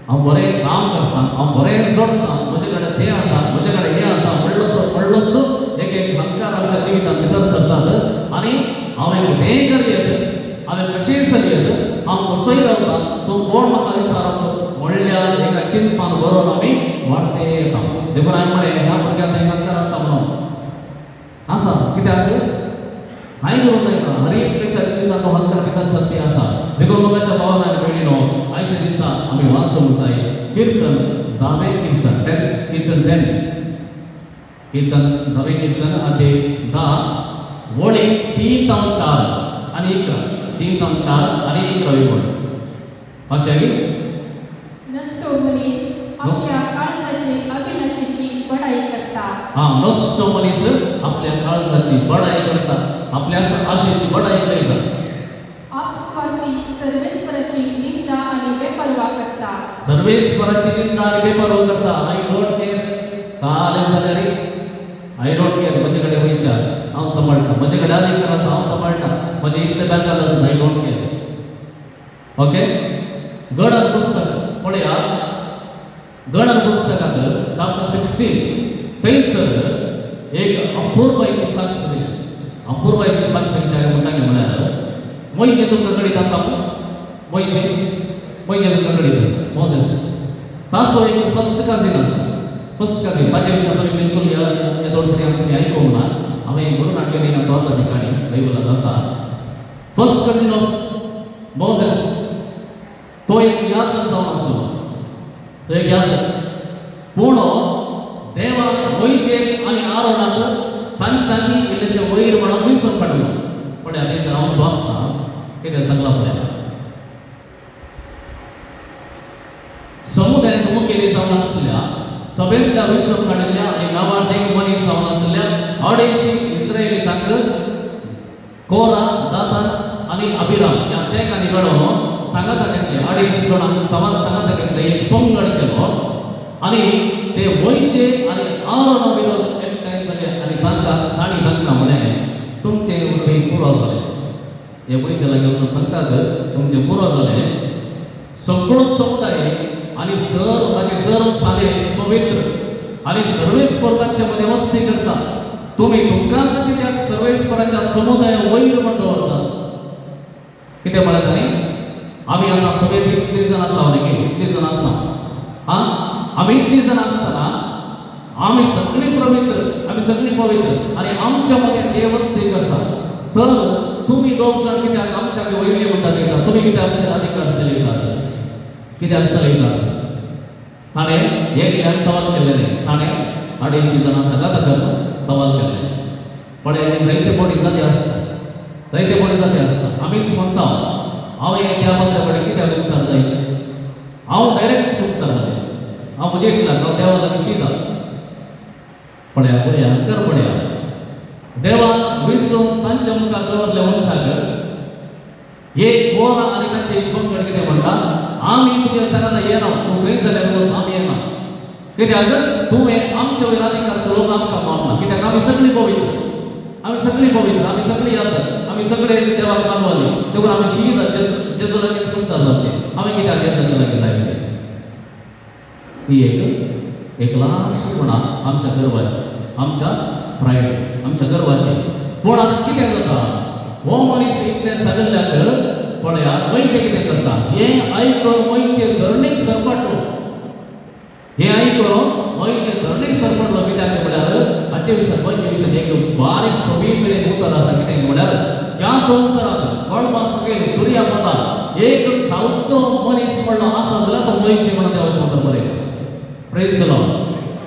हांव बरें काम करता, हांव बरें जोडटा, म्हजे कडेन तें आसा, म्हजे कडेन हें आसा, व्हडलोसो एक अहंकार आमच्या जिवितांत भितर सरतात आनी हांवें कितेंय करयत, हांवें कशेंय चलयत, हांव कसोय रावता, तो कोण म्हाका विचारप म्हणल्यार एका चिंतपान बरोवन आमी वाडते येता. देखून हांवें म्हळें ह्या भुरग्याक अहंकार आसा म्हणून. आसा, कित्याक हांवें रोज आयकलां हर एक पेक्षा जिवितांत तो अहंकार भितर सरपी आसा. देखून मुगाच्या भावान आनी भयणीनो, आयच्या दिसा आमी वाचूंक जाय कीर्तन 10वें कीर्तन 10वें कीर्तन अध्याय 10 वळी 3 ते 4 आनी 11 3 ते 4 आनी 11 वळ अशें नसतो मनीस आपल्या काळजाची अभिलाषेची बढाई करता. नसतो मनीस आपल्या काळजाची बढाई करता, आपल्या आशेची बढाई करता. आपस्वार्थी सर्वेस्पराची निंदा आणि बेपर्वा करता. सर्वेस्पराची निंदा आणि बेपर्वा करता. आय डोंट केअर काल सॅलरी, आय डोंट केअर म्हजे कडेन पयशे आसा हांव सांबाळटा, म्हजे कडेन अधिकार आसा हांव सांबाळटा, म्हजे इतले बँकात आसा आय डोंट केअर. ओके, गणन पुस्तक पळयात. गणन पुस्तकात चॅप्टर 16 थंयसर एक अपूर्वाची साक्ष दिली. अपूर्वाची साक्ष कित्याक म्हणटा म्हळ्यार मोइचे तुमकां गणित आसा, मोइचे तुमकां गणित आसा. मोजेस तासो एक फर्स्ट काजीन आसा. फर्स्ट काजीन ताच्या विशयान तुमी बिलकुल हे दोनपणी तुमी आयकूंक ना. हांवें म्हणून हाडलेली ना, तो आसा ठिकाणी बायबलांत आसा. फर्स्ट काजीन ऑफ मोजेस तो एक याजक जावन आसलो. तो एक याजक, पूण देवान मोइचे आनी आरोनाक तांच्यांनी इल्लेशें वयर म्हणून विसरून काडलो. पण हाचेर हांव वाचतां कितें सांगलां पळय. समुदायात मुखेली जावन आसलेल्या सभेंतल्या विसरून काडिल्ल्या आनी गांवांत एक मनीस जावन आसलेल्या 250 इस्रायेलींक कोरा, दातान आनी अबिराम ह्या तिगांनी मेळून सांगाता घेतले. 250 जाणांक सांगाता घेतले, एक पंगड केलो आनी ते मोइचे आनी आरोना विरोध एकठांय जाले आनी तांकां म्हळें तुमचे उर्बे पुरो जाले. हे मोइचे लागीं वचून सांगतात तुमचे पुरो जाले. सगळो समुदाय आनी ताचे सर्व सादे पवित्र आनी सर्वेस्पराच्या मध्ये मस्ती करता. तुमी तुमकांच कित्याक सर्वेस्पराच्या समुदाया वयर म्हण दवरता. कितें म्हळें तांणी? आमी आतां सगळे इतली जाण आसा, इतली जाण आसा, आमी इतली जाण आसतना आमी सगळीं पवित्र, आमी सगळीं पवित्र आनी आमच्या मध्ये देव मस्ती करता. तर तुमी दोग जाण कित्याक आमच्याक वयले म्हणटा, तुमी कित्याक आमचे अधिकार चलयतात, कित्याक चलयतात? ताणें एकल्यान सवाल केल्ले. ताणें 250 जाणां सगळ्यांक सवाल केले. पण जायते फावटी जाती आसता, जायते फावटी जाती आसता. आमीच म्हणटा हांवें त्या मंत्र्या कडेन कित्याक उपचार जाय, हांव डायरेक्ट उपचार जालें, हांव म्हजे इतल्याक हांव देवा लागीं शिता. पळया कर पळया, देवान विसरून तांच्या मुखार दवरले मनशाक एक कोरा आनी ताचे एक पंगड कितें म्हणटा, आमी तुगे सगळ्यांना येना, तूं खंय जाल्यार वच आमी येना. कित्याक तुवें आमचे वयर अधिकार चलोवंक आमकां मारना. कित्याक आमी सगळीं पवित्र, आमी सगळीं पवित्र, आमी सगळीं आसात, आमी सगळे देवाक मानवाली. देखून आमी शिकितात जेजू लागींच उपचार जावचे. आमी कित्याक जेजू लागीं जायचे? ही एक ल्हानशी म्हणा आमच्या गर्वाची, आमच्या प्रायड, आमच्या गर्वाची. पूण आतां कितें जाता, हो मनीस इतलें सगळ्याक पळया मोइचे कितें करता, हें आयकून मोइचे धरणीक सरपटलो. हें आयकून मोइचे धरणीक सरपटलो. कित्याक म्हळ्यार हाचे विशयान एक बारीक सोबीत उतर आसा. कितें म्हळ्यार ह्या संवसारांत कळपा सकयल सुर्या पता एक धांवतो मनीस म्हणलो आसा जाल्यार तो मोइचे म्हणून देवाचें उतर बरयता. Praise the Lord,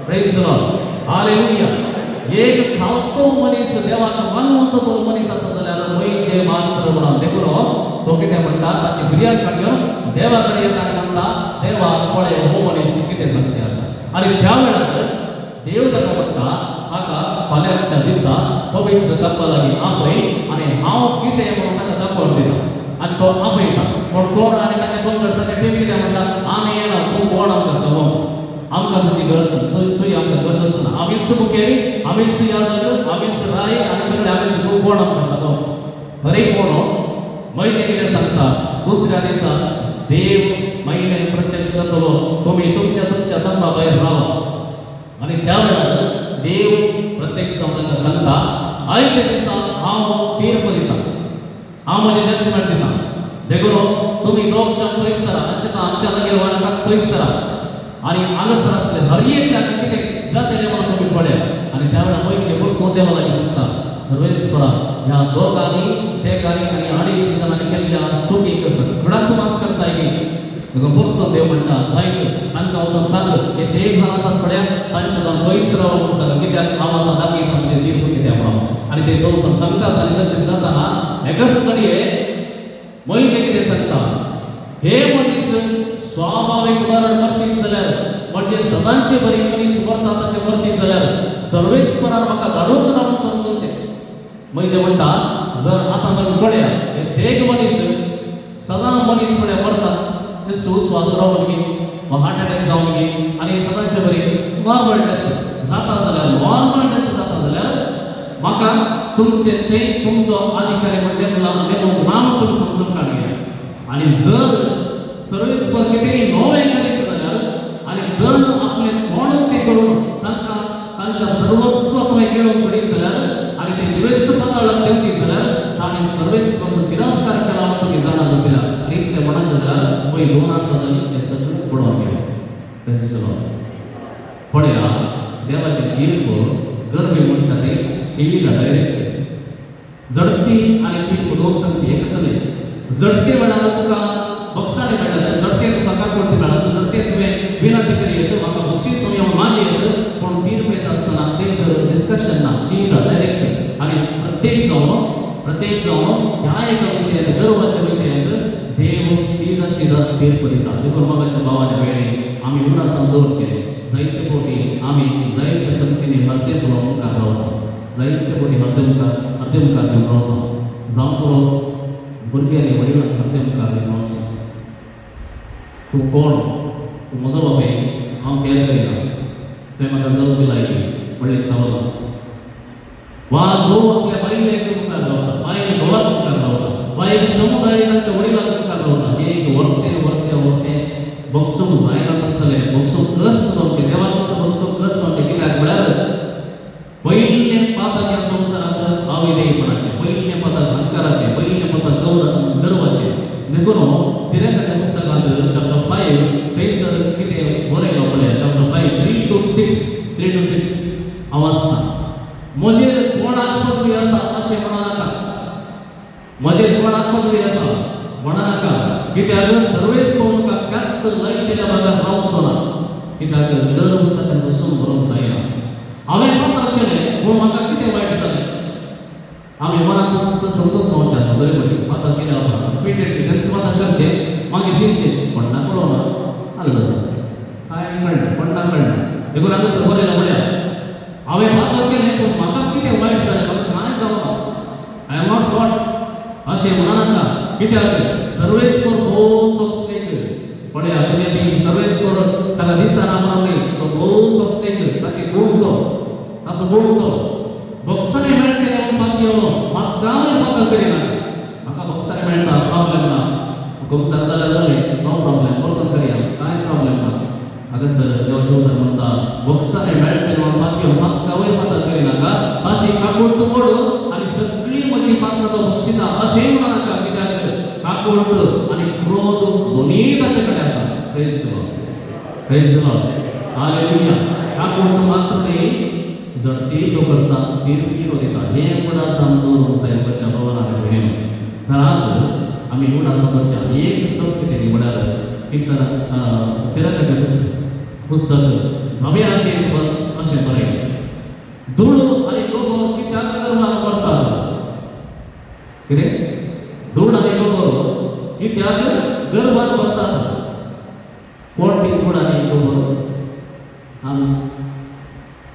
praise the Lord, hallelujah. एक धांवतो मनीस देवाक मानूसो तो मनीस आसा जाल्यार मोइचे मात्र म्हणून. देखून तो कितें म्हणटा, ताची फिर्याद काडून देवा कडेन येता आनी म्हणटा, देवा पळय हो मनीस कितें सांगता आसा. आनी त्या वेळार देव ताका म्हणटा, म्हाका फाल्यांच्या दिसा पवित्र करपा लागीं आपय आनी हांव कितें म्हणून ताका दाखोवन दिता. आनी तो आपयता. पूण कोण आनी ताचे पंगड ताचे टीम कितें म्हणटा, आमी येना, तूं कोण आमकां सांगूंक, आमकां तुजी गरज, तुजी आमकां गरज आसना. आमीच मुखेली, आमीच याजक, आमीच राय आनी सगळे आमीच, तूं कोण आमकां सांगूंक. तरी पूण मोइचे कितें सांगता, दुसऱ्या दिसा देव महिन्यान प्रत्यक्ष जातलो आयच्या दिसा हांव तीर्प दिता, हांव म्हजें जजमेंट दिता. देखून तुम्ही दोगशां पयस करा, आमच्या लागीं वाळटाक पयस करा आनी हांगासर आसले हर एकल्याक कितें जातलें म्हणून तुमी पळया. आनी त्या वेळार पयचे पूण देवा लागीं सांगता, सर्वेस्परा ह्या दोगांनी तेगांनी आनी 250 जाणांनी केल्ल्या सुटीक घडांत मास करताय की देखून परतो देव म्हणटा जायत तांकां वचून सांग ते एक जाण आसात पळया तांचे जावन पयस राव म्हणून सांग, कित्याक हांव आतां दाखयता म्हणजे तीर्प कित्याक म्हणून. आनी ते दोग सांगतात आनी तशें जाता एकाच घडये मोयचे कितें सांगता, हे मनीस स्वाभाविक मरण मरतीत जाल्यार म्हणजे सदांचे बरी मनीस मरता तशें मरतीत जाल्यार सर्वेस्परान म्हाका धाडून रावन समजूचें. म्हणजे म्हणटा जर आतां तुमी पळया हे देग मनीस सदां मनीस म्हळ्यार मरता, बेश्टो उस्वास रावन गे वा हार्ट अटॅक जावन गे आनी सदांचे बरी नॉर्मल डेथ जाता जाल्यार नॉर्मल डेथ जाता जाल्यार म्हाका तुमचे ते तुमचो अधिकारी म्हणजे नाम तुमी समजून काडया. आनी जर सर्वेस्पर कितेंय नवें करीत जाल्यार आनी दंड आपले तोंड उक्तें करून तांकां तांच्या सर्वस्व सगळें घेवन सोडीत जाल्यार आनी ते जिवेस्त पाताळाक देंवतीत जाल्यार ताणें सर्वेस्पराचो तिरस्कार केला म्हूण तुमी जाणा जातल्या. आनी ते म्हणत जाल्यार पळय 2 जाली ते सगळें पडोवन गेले. पळया देवाची तीर्प गरबी मनशां ते शेळीला डायरेक्ट झडटी आनी तीर्प दोन संगती एकतले. झडटे म्हणाला तुका बक्षाने मेळटा, झडटे तुका काकोडती मेळटा, तूं झडटे तुवें विनंती करीत म्हाका बक्षीस हांव मागयत, पूण तीर्प येता आसतना तेंचर डिस्कशन ना, शेळीला डायरेक्ट. आनी प्रत्येक जावन ह्या एका विशयात गर्वाच्या विशयात देव शीदा तीर्प दिता. देखून मगाच्या भावाने वेळी आमी उडासां दवरचें. जायते फावटी आमी जायते संगतींनी हरते तुला मुखार रावता, जायते फावटी हरते मुखार घेवन रावता. जावं पुरो भुरग्यांनी वडिलांक हरते मुखार घेवन रावचें. तूं कोण, तूं म्हजो बापाय, हांव केअर करिना, तुवें म्हाका जल्म दिला व्हडलें सवाल. वा घोव आपल्या बायलेक मुखार रावता, बायल घोवाक मुखार रावता, वा एक समुदाय तांच्या वडिलांक मुखार रावता. हे एक वर्ते बगसूंक जायना तसलें बगसूंक कस जावचें. देवाक कसो बगसूंक कस जावचें कित्याक म्हळ्यार पयलें पातक ह्या संवसारांत अविधेयपणाचें, पयलें पातक अहंकाराचें, पयलें पातक गर्वाचें. देखून सिराकाच्या पुस्तकांत चॅप्टर 5 थंयसर कितें बरयलां पळया, चॅप्टर 5 3 to 6 हांव वाचतां. म्हजेर कोणाक पदवी आसा अशें म्हणा नाका, म्हजेर कोणाक पदवी आसा म्हणा नाका, कित्याक सर्वेस्पर तुका कास्त लायिल्ल्या भागार रावचो ना, कित्याक गर्व ताच्या बसून भरूंक जायना. हांवें पातक केलें पूण म्हाका कितें वायट जालें, आमी मनांत संतोश पावचे आसा बरे बरें पातक केलें उपरांत पेटेंट तेंच पातक करचें मागीर जिंकचें. कोणाक कळना आलं कांय कळना, कोणाक कळना. देखून हांगासर बरयलां पळया, हांवें पातक केलें पूण म्हाका कितें वायट जालें म्हाका कांय जावना, आय एम नॉट गॉड अशें म्हणा नाका. कित्याक सर्वेस्पर भोव सोंसणेक पळया तुवें ती सर्वेस्पर ताका दिसना म्हणून तो भोव सोंसणेक ताची गुण तो ताचो गुण तो बक्षाने मेळटलें म्हणून म्हाका येवलो, म्हाकाय पातक करिना, म्हाका बक्षाने मेळटा प्रॉब्लेम ना, बक्षार जाल्यार जालें नो प्रॉब्लेम, परतून करया कांय प्रॉब्लेम ना. हांगासर देवाचें उतर म्हणटा बक्षाने मेळटलें म्हणून म्हाका येवन म्हाकाय पातक करिनाका, ताची काकूट तूं मोड आनी सगळी म्हजी पातकां तो बक्षिता अशें म्हणा नाका. कित्याक काकूट आनी क्रोध दोनीय ताचे कडेन आसा. Praise the Lord, praise the Lord, hallelujah. काकूट मात्र न्ही झडटी तो करता, तीर्प दिता. हें उडासां दवरून सायबाच्या भवनार भेटेन. तर आज आमी उडासां करच्या एक सत कितें म्हळ्यार किर्तनाच्या सिराकाचें पुस्तक 9व्या अध्यायात अशें बरयलें, धूळ आनी गोबर कित्याक गर्वान मरतात. कितें धूळ आनी गोबर कित्याक गर्वान मरतात. कोण ती धूळ आनी गोबर? आमी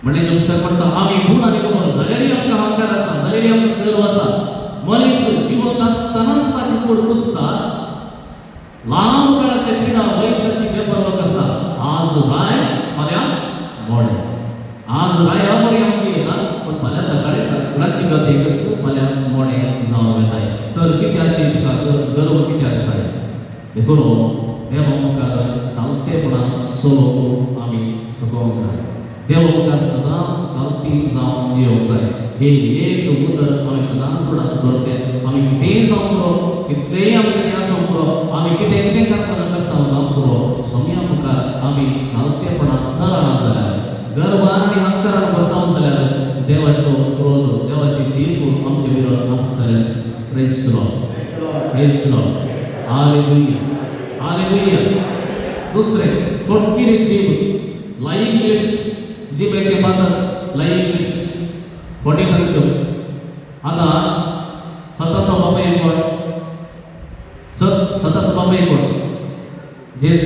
म्हणजे पुस्तक म्हणटा आमी धूळ आनी गोबर जाल्यारय आमकां अहंकार आसा, जाल्यारय आमकां गर्व आसा. मनीस जिवंत आसतनाच ताची कूड कुसता, ल्हान काळाचे पिडा वयसाची बेपर्वा करता. आज राय फाल्यां मोडे, आज राय बरी आमची येतात पण फाल्यां सकाळी सकाळची गत एकच फाल्यां मोडे जावं येताय. तर कित्याची तुका गर्व कित्याक जाय? देखून देवा मुखार तालतेपणान सोलोवंक आमी शिकोवंक जाय. देव मुखार सदांच घालपी जावन जियोंक जाय. हे एक उतर आमी सदांच फुडार दवरचें. आमी कितेंय जावं पुरो, कितलेंय आमचें तें आसूं पुरो, आमी कितें कितें करता जावं पुरो, सोम्या मुखार आमी घालपेपणान चलना जाल्यार, गर्वान आनी अहंकारान वर्ताव जाल्यार देवाचो क्रोध, देवाची तीर्प आमचे विरोध आसतलेच. Praise the Lord, praise the Lord. Hallelujah, hallelujah. दुसरें फटकिरी जीभ, लाइंग लिप्स, जिबेचे पातळ, लाइंग लिप्स. खोटी सांगच्यो. आता स्वताचो बाप एक कोण, स्वताचो बाप एक कोण. जेस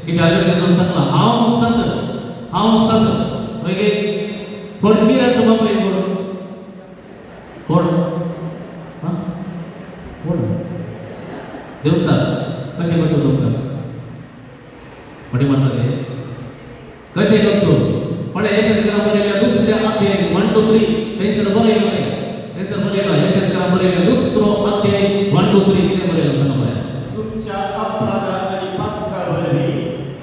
कित्याक जेसून सांगला हांव सत. मागीर फटकिराचो बाप एक कोण. कोण देवसा कशें करता तुमकां फटी म्हणटाले कशें करता. पळय एफएसकारां बरयल्या दुसऱ्या अध्याय 1 to 3 थंयसर बरयलां एफएसकारां बरयल्या दुसरो अध्याय 1 to 3 कितें बरयलां सांगा पळया. तुमच्या अपराधां आनी पातकां वरवीं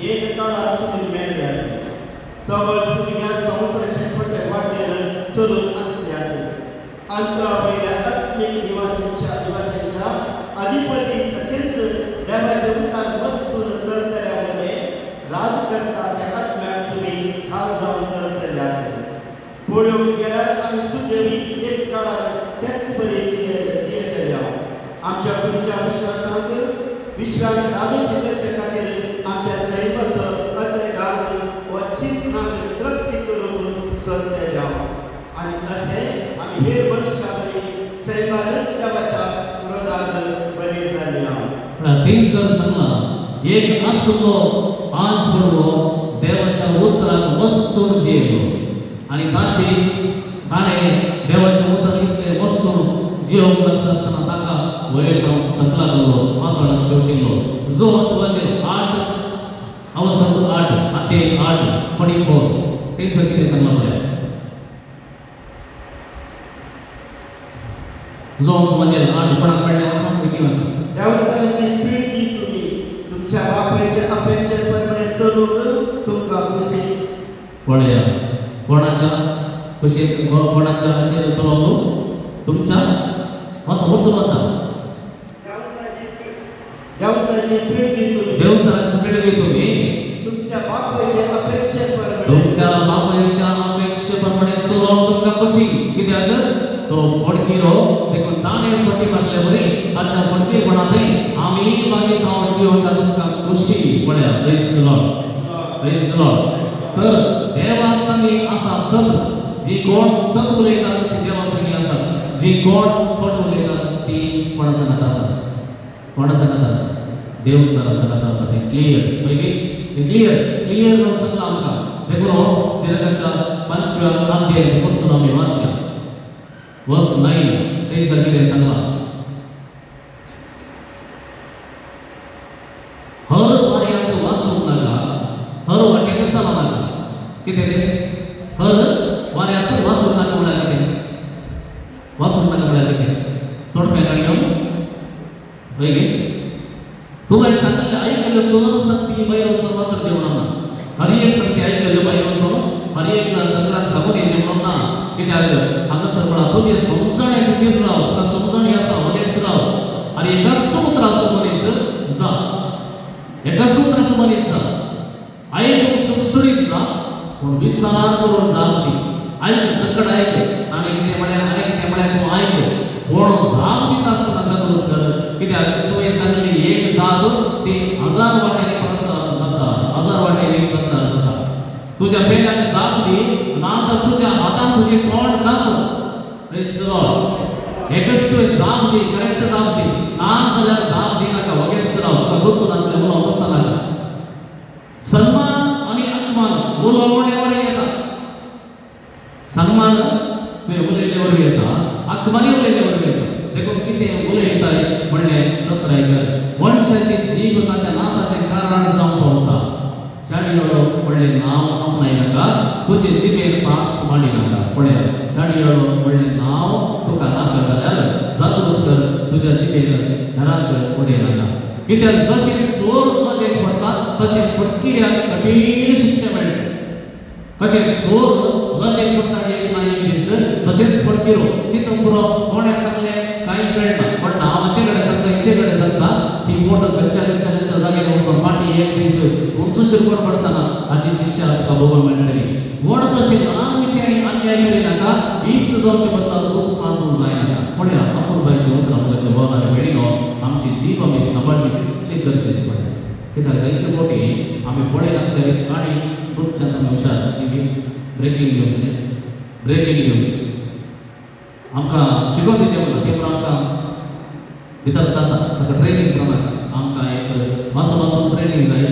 एक काळार तुमी मेल्यात, तवळ तुमी ह्या संवसाराचे खोटे वाटेर चलून आसल्यात. अंतरा वयल्या आत्मीक निवासांच्या अधिपती तसेच देवाच्या उतार वस्तून चलतल्यामुळे राज करता त्या आत्म्याक तुमी हाल जावन चलतल्यात. पळोवंक गेल्यार आमी तुजेवी एक काळार तेच बरे जियेतल्या. आमच्या पुढच्या विश्वास अभिषेकाचे खातीर आमच्या सैमाचो अत्रेघात व चिंतनाक तृप्ती करून चलतल्या. आनी अशें आमी हेर मनशावरी सैमानच देवाच्या क्रोधाक बळी जाल्या. थंयसर सांगला एक आसलो आज पडलो देवाच्या उतराक वस्तून जियेलो आनी ताणें देवाच्या उतर इतले वस्तून जियोंक लागता आसतना ताका वयर हांव सकला गेलो, पाताळाक शेवटिल्लो. जो वचपाचेर 8 अवसर 8 अध्याय 8 44 थंयसर कितें सांगलां पळया. जो वचपाचेर 8 कोणाक मेळ्ळें वचपाक कितें आसा. देवकाराची पिळगी तुमी तुमच्या बापायचे अपेक्षे प्रमाणे चलूंक तुमकां खुशी. पळया कोणाच्या खुशेक कोणाच्या हाचेर चलोवंक तुमच्या वसा उतर आसा. देवकाराची पिळगी तुमी देवसराची पिळगी तुमी तुमच्या बापायचे अपेक्षे प्रमाणे तुमच्या बापायच्या अपेक्षे प्रमाणे चलोवंक तुमकां खुशी. कित्याक तो फटकिरो देखून ताणें फटी मारले बरी ताच्या फटकीरपणांतय आमी मागीर जावन जियोंक तुमकां खुशी. पळया praise the Lord, praise the Lord. तर देवा संगी आसा सत. जी कोण सत उलयतात ती देवा संगी आसात. जी कोण फट उलयतात ती कोणा संगत आसात. कोणा संगत आसात देव संगत आसात. हे क्लियर मागीर क्लियर जावन सांगला आमकां. देखून सिरकाच्या 5व्या अध्याय परतून आमी वाचया वर्स 9 थंयसर कितें सांगला. हर वाऱ्यांत वासूंक नाका, हर वाटेक चलूंक नाका. कितें तें हर वाऱ्यांत वासूंक नाका म्हळ्यार कितें. वासूंक नाका म्हळ्यार कितें. तोडप्याक घेवन पयलीं तुवें सांगलें आयकल्यो सोन सक्ती बैरो सोन वासर जेवण ना. हर एक सक्ती आयकल्यो बैरो सोन हर एक सगळ्यांक सांगून हें जेवण ना. कित्याक हांगासर म्हणा तुजे समजणे खातीर राव, तुका समजणी आसा मनीस राव आनी एकाच सुत्राचो मनीस जा. एका सुत्राचो मनीस जा. आयकूंक सुटसुटीत जा पूण विचार करून जाप दी. आयक सकट आयक आनी कितें म्हळ्यार तूं आयक पूण जाप दिता आसतना जागृत कर. कित्याक तुवें सांगली एक जाप ती 1000 वाटेनी प्रसार जाता, 1000 वाटेनी प्रसार जाता. तुज्या पेल्याक जाप दी ना तर तुज्या हातान तुजें तोंड काप. Praise the Lord. एकच तुवें जाप दी, करेक्ट जाप दी. ना जाल्यार जाप दिनाका, वगेच राव. तुका गुर्तू नातलें उलोवंक वचनाका. सन्मान आनी अपमान उलोवणे वरवीं येता. सन्मान तुवें उलयले वरवीं येता, अपमानी उलयले वरवीं येता. देखून कितें उलयताय म्हणलें सत आयकर. मनशाची जीभ ताच्या नासाचें कारण जावंक पावता. शाडियोळो म्हणलें नांव आपणायनाका, तुजे जिबेर पास माडिनाका. पळया शाडियोळो म्हणलें नांव तुका नाका जाल्यार जागृत कर, तुज्या जिबेर घरांत उडयनाका. कित्याक जशें चोर नजेक पडटा तशें फटकिऱ्याक कठीण शिक्षा मेळटा. कशे सोर लजेक पडटा एक ना एक दीस तशेंच पडकिरो चिंतून पुरो कोणें सांगलें कांय कळना पण हांव कडेन सांगता हेचे कडेन सांगता ही बोट खंयच्या जाग्यार वचून फाटीं एक दीस उंच शिरकोर पडटना हाची शिक्षा तुका भोगूंक मेळटली म्हण तशें ल्हान विशयानी अन्याय करी नाका इश्ट जावचे बदला दोस मानूंक जायनाका पळया अपुर्बायचे उतर आपल्याच्या भोवनारी मेळिनो आमची जीव आमी सांबाळची कितली गरजेची पडटा कित्याक जायते फावटी आमी पळयनात तरी आनी रोजच्यान आमी हुशार टीव्ही ब्रेकिंग न्यूज आमकां शिकोवन दिवचें पडटा पेपर आमकां भितर तासा ताका ट्रेनींग प्रमाणे आमकां एक मातसो ट्रेनींग जाय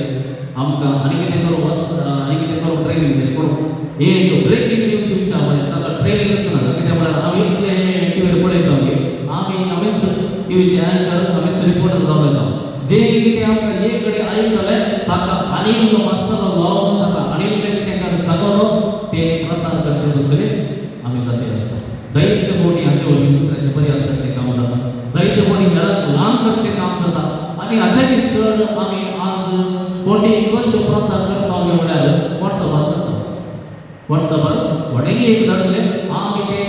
आमकां आनी कितें करूंक ट्रेनींग जाय पूण एक ब्रेकिंग न्यूज दिवच्या म्हणजे ताका ट्रेनींग आसना कित्याक म्हळ्यार आमी इतले टीव्हीर पळयता आमीच टीव्हीचे अँकर आमीच रिपोर्टर जावन येता जे कितें आमकां एक कडेन आयकतले ताका आनीक मसालो लावन ताका आनीक कितें सांगून ते प्रसार करचे दुसरे आमी जाती आसता जायते कोणी हाचे वरवीं दुसऱ्याचे पर्याय करचें काम जाता जायते कोणी घरांत ल्हान करचें काम जाता आनी हाच्यानी चड आमी आज कोणी गोश्ट प्रसार करपाक म्हळ्यार वॉट्सॅपार करता वॉट्सॅपार कोणेंय एक धाडलें आमी ते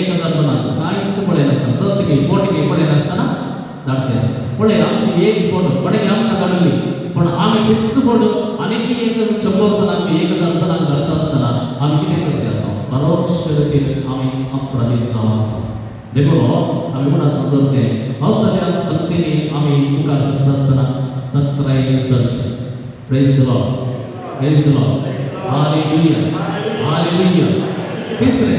1000 जाणांक कांयच पळयनासतना सत्य फोटो पळयनासतना धाडले आसता पळय आमची एक फोटो कोणेंय आमकां धाडली पण आमी तेच फोटो आनीक 100 जाणांक 1000 जाणांक धाडटा आसतना आमी कितें करता आसा परोक्ष रितीन आमी अपराधी जावन आसा देखून आमी कोणा समजोवचें हो सगळ्या संगतींनी आमी मुखार सरता आसतना सत्राय सर्च प्रेज द लॉर्ड हालेलुया तिसरे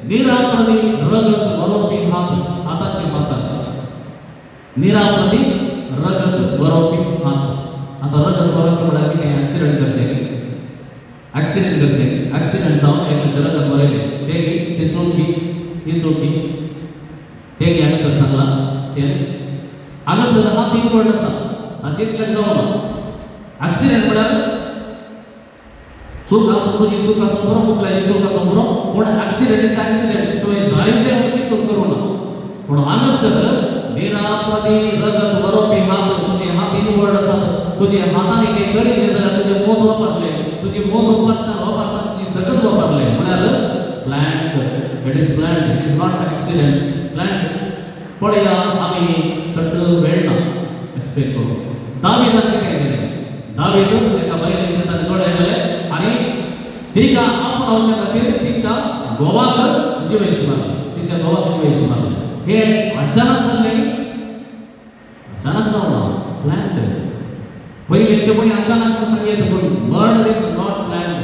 निरापराधी रगत वरोवपी हाताची माता निरापराधी रगत वरोवपी हात आता रगत वरोवचे म्हळ्यार कितें ॲक्सिडेंट जावन एकाचें रगत वरयलें ते सोडकी ही सोडकी ते हांगासर सांगलां ते हांगासर हा 3 वर्ड आसा हाचे इतलें जावना ॲक्सिडेंट म्हळ्यार सुख आसूं तुजी सुख आसूं बरो मुकलाय सुख आसूं बरो पूण ॲक्सिडेंट इज ॲक्सिडेंट तुवें जायचे चिंतून करूं ना पूण हांगासर निरापराधी रगत वरोवपी हात तुजे हा 3 वर्ड आसात तुजे हातांनी कितें गरजेचें जाल्यार तुजें मोत वापरलें तुजी मोत वापरता तुजी सगळं वापरलें म्हळ्यार planned it is not accident planned पळया आमी सट्ट वेळ ना एक्सप्लेन करूं दावीदान कितें केलें दावीद एका बायलेच्या ताणें दोळे गेले आनी तिका आपणावच्या खातीर तिच्या घोवाक जिवेश मारले हे अचानक जाल्लें अचानक जावना प्लॅन्ड पयलींचे कोणी अचानक सांगले पूण मर्डर इज नॉट प्लॅन्ड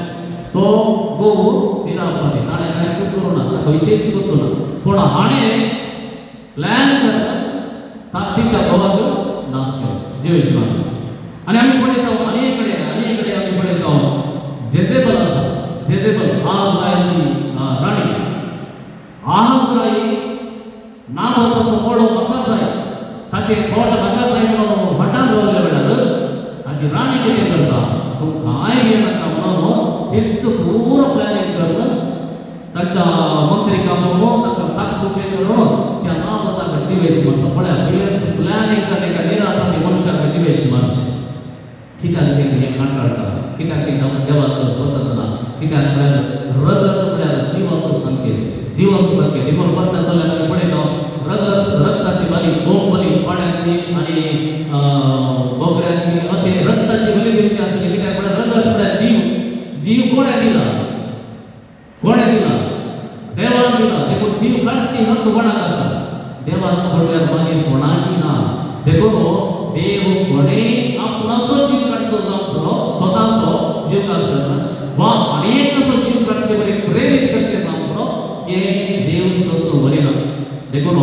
तो घोव निरापराधी ताणें कांय सूट करूं ना ताका विशेष करतो ना पूण हाणें प्लॅन करता तिच्या घोवाक नाश केलो जिवेश मारलो आनी आमी पळयता अनेक कडेन आमी पळयता जेजेबल आसा जेजेबल आहाजाची राणी आहाजाई नांव तसो व्हडलो म्हाका जाय ताचे पोट म्हाका जाय म्हणून हटान दवरले वेळार ताची राणी कितें करता तूं कांय घेनाका म्हणून तेच पुरो प्लॅनिंग करून ताच्या मंत्रिका म्हणून ताका साक्षी करून त्या नांव ताका जिवेश मारता पळया पयलेच प्लॅनिंग करणे का निरापराधी मनशाक जिवेश मारचे कित्याक ते हे कांटाळटा कित्याक ते देवाक पसंत ना कित्याक म्हळ्यार रगत म्हळ्यार जिवाचो संकेत देखून पडटा जाल्यार आमी पळयता रगताची बली गोम बली पाण्याची आनी बोकड्याची अशें रगताची बली दिवची आसली कित्याक म्हळ्यार रगत म्हळ्यार जीव कोणें दिला देवान दिला देखून जीव काडची हक्क कोणाक आसा देवान सोडल्यार मागीर कोणाकय ना देखून देव कोणेय आपणाचो जीव काडचो जावं स्वताचो जीव काडटना वा अनेक असो जीव काडचे बरे प्रेरीत करचे जावं हे देव सोसो वरिना देखून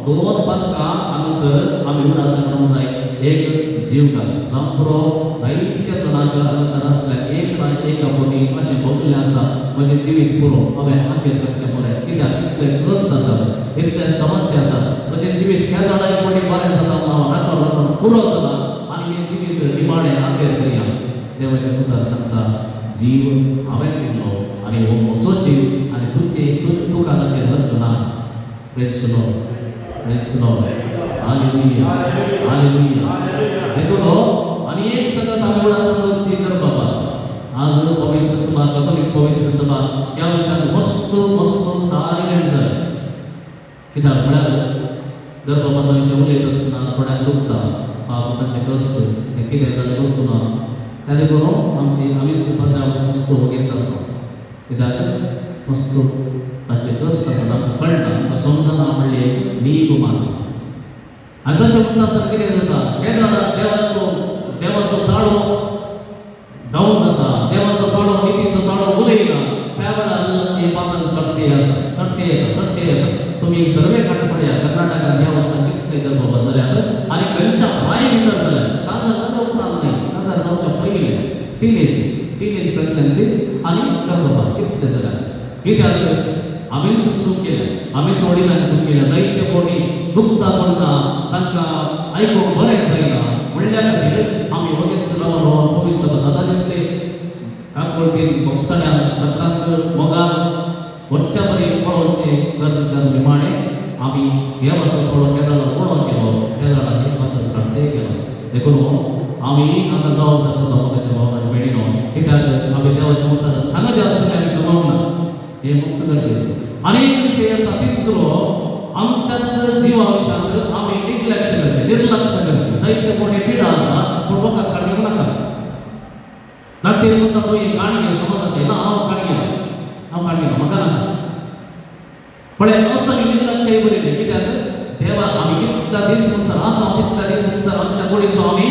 2 पदकां हांगासर आमी उडास म्हणूंक जाय एक जीव घाल जावं पुरो जायत्या जाणांक हांगासर आसल्यार एक ना एक फावटी अशें भोगलें आसा म्हजें जिवीत पुरो हांवें आखेर करचें बरें कित्याक इतले कश्ट आसात इतले समस्या आसात म्हजें जिवीत ह्या जाणां एक फावटी बरें जाता हांव राखण पुरो जाता आनी हें जिवीत निमाणें आखेर करया देवाच्या पुताक सांगता जीव हांवें दिल्लो आनी हो म्हजो जीव आनी तुका ताचेर हक्क ना प्रेज द लॉर्ड हालेलुया देखून आनी एक संगत आमी उडास करची करपाक आज पवित्र समाज कॅथोलिक पवित्र सभा ह्या विशयान मस्त मस्त सायलेंट जालें. कित्याक म्हळ्यार गर्भपाता विशयी उलयत आसतना थोड्यांक दुखता, तांचे कश्ट हें कितें जालें दुखना, त्या देखून आमी सुद्दां मस्त वगेच आसा. कित्याक मस्त तांचे कश्ट आसा तांकां कळटा, तांकां समजना म्हणलें नीग मारता. आनी तशें म्हणटा आसतना कितें जाता, देवाचो ताळो डावन जाता, देवाचो ताळो नितीचो ताळो उलयना, त्या वेळार हे पातळ सट्टे आसा, सट्टे येता. तुम्ही एक सर्वे काडून पळया, कर्नाटकांत ह्या वर्सां कितले गर्भपात जाल्यात आनी खंयच्या पांय भितर जाल्यात. काजार जावच्या उपरांत न्हय, काजार जावच्या पयलीं टीनेज प्रेग्नन्सी आनी गर्भपात कितले जाल्यात. कित्याक आमीच सुख केलें, आमीच वडिलांनी सुख केलें. जायते कोणी दुखता पडटा, तांकां आयकूंक बरें जायना, म्हणल्या खातीर आमी वगेच रावन पवित्र सभा जाता तितले काकूळटीन बोगसाड्यान सकाळांत मोगान वरच्या परी पळोवचें कर निमाणें आमी देवाचो थोडो केदारां पळोवन गेलो, केदारांनी मात्र सांगते गेलो. देखून आमी हांगा जबाबदार जाता मोगाच्या भावान मेळिनो. कित्याक आमी देवाच्या मुखार सांगचे आसतलें आमी सांगूंक ना, हें मस्त गरजेचें. आनीक विशय आसा तिसरो, आमच्याच जिवा विशयांत आमी निग्लेक्ट करचें, निर्लक्ष करचें. जायते कोणी पिडा आसा पूण लोकांक काणयो नाका. धाकटे म्हणटा तो ही काणयो समाजाचें ना, हांव काणयो म्हाका नाका. पळय असं निर्लक्ष बरी न्ही. कित्याक देवा आमी कितल्या दीस म्हणसर आसा, तितल्या दीस म्हणसर आमच्या कुडीचो आमी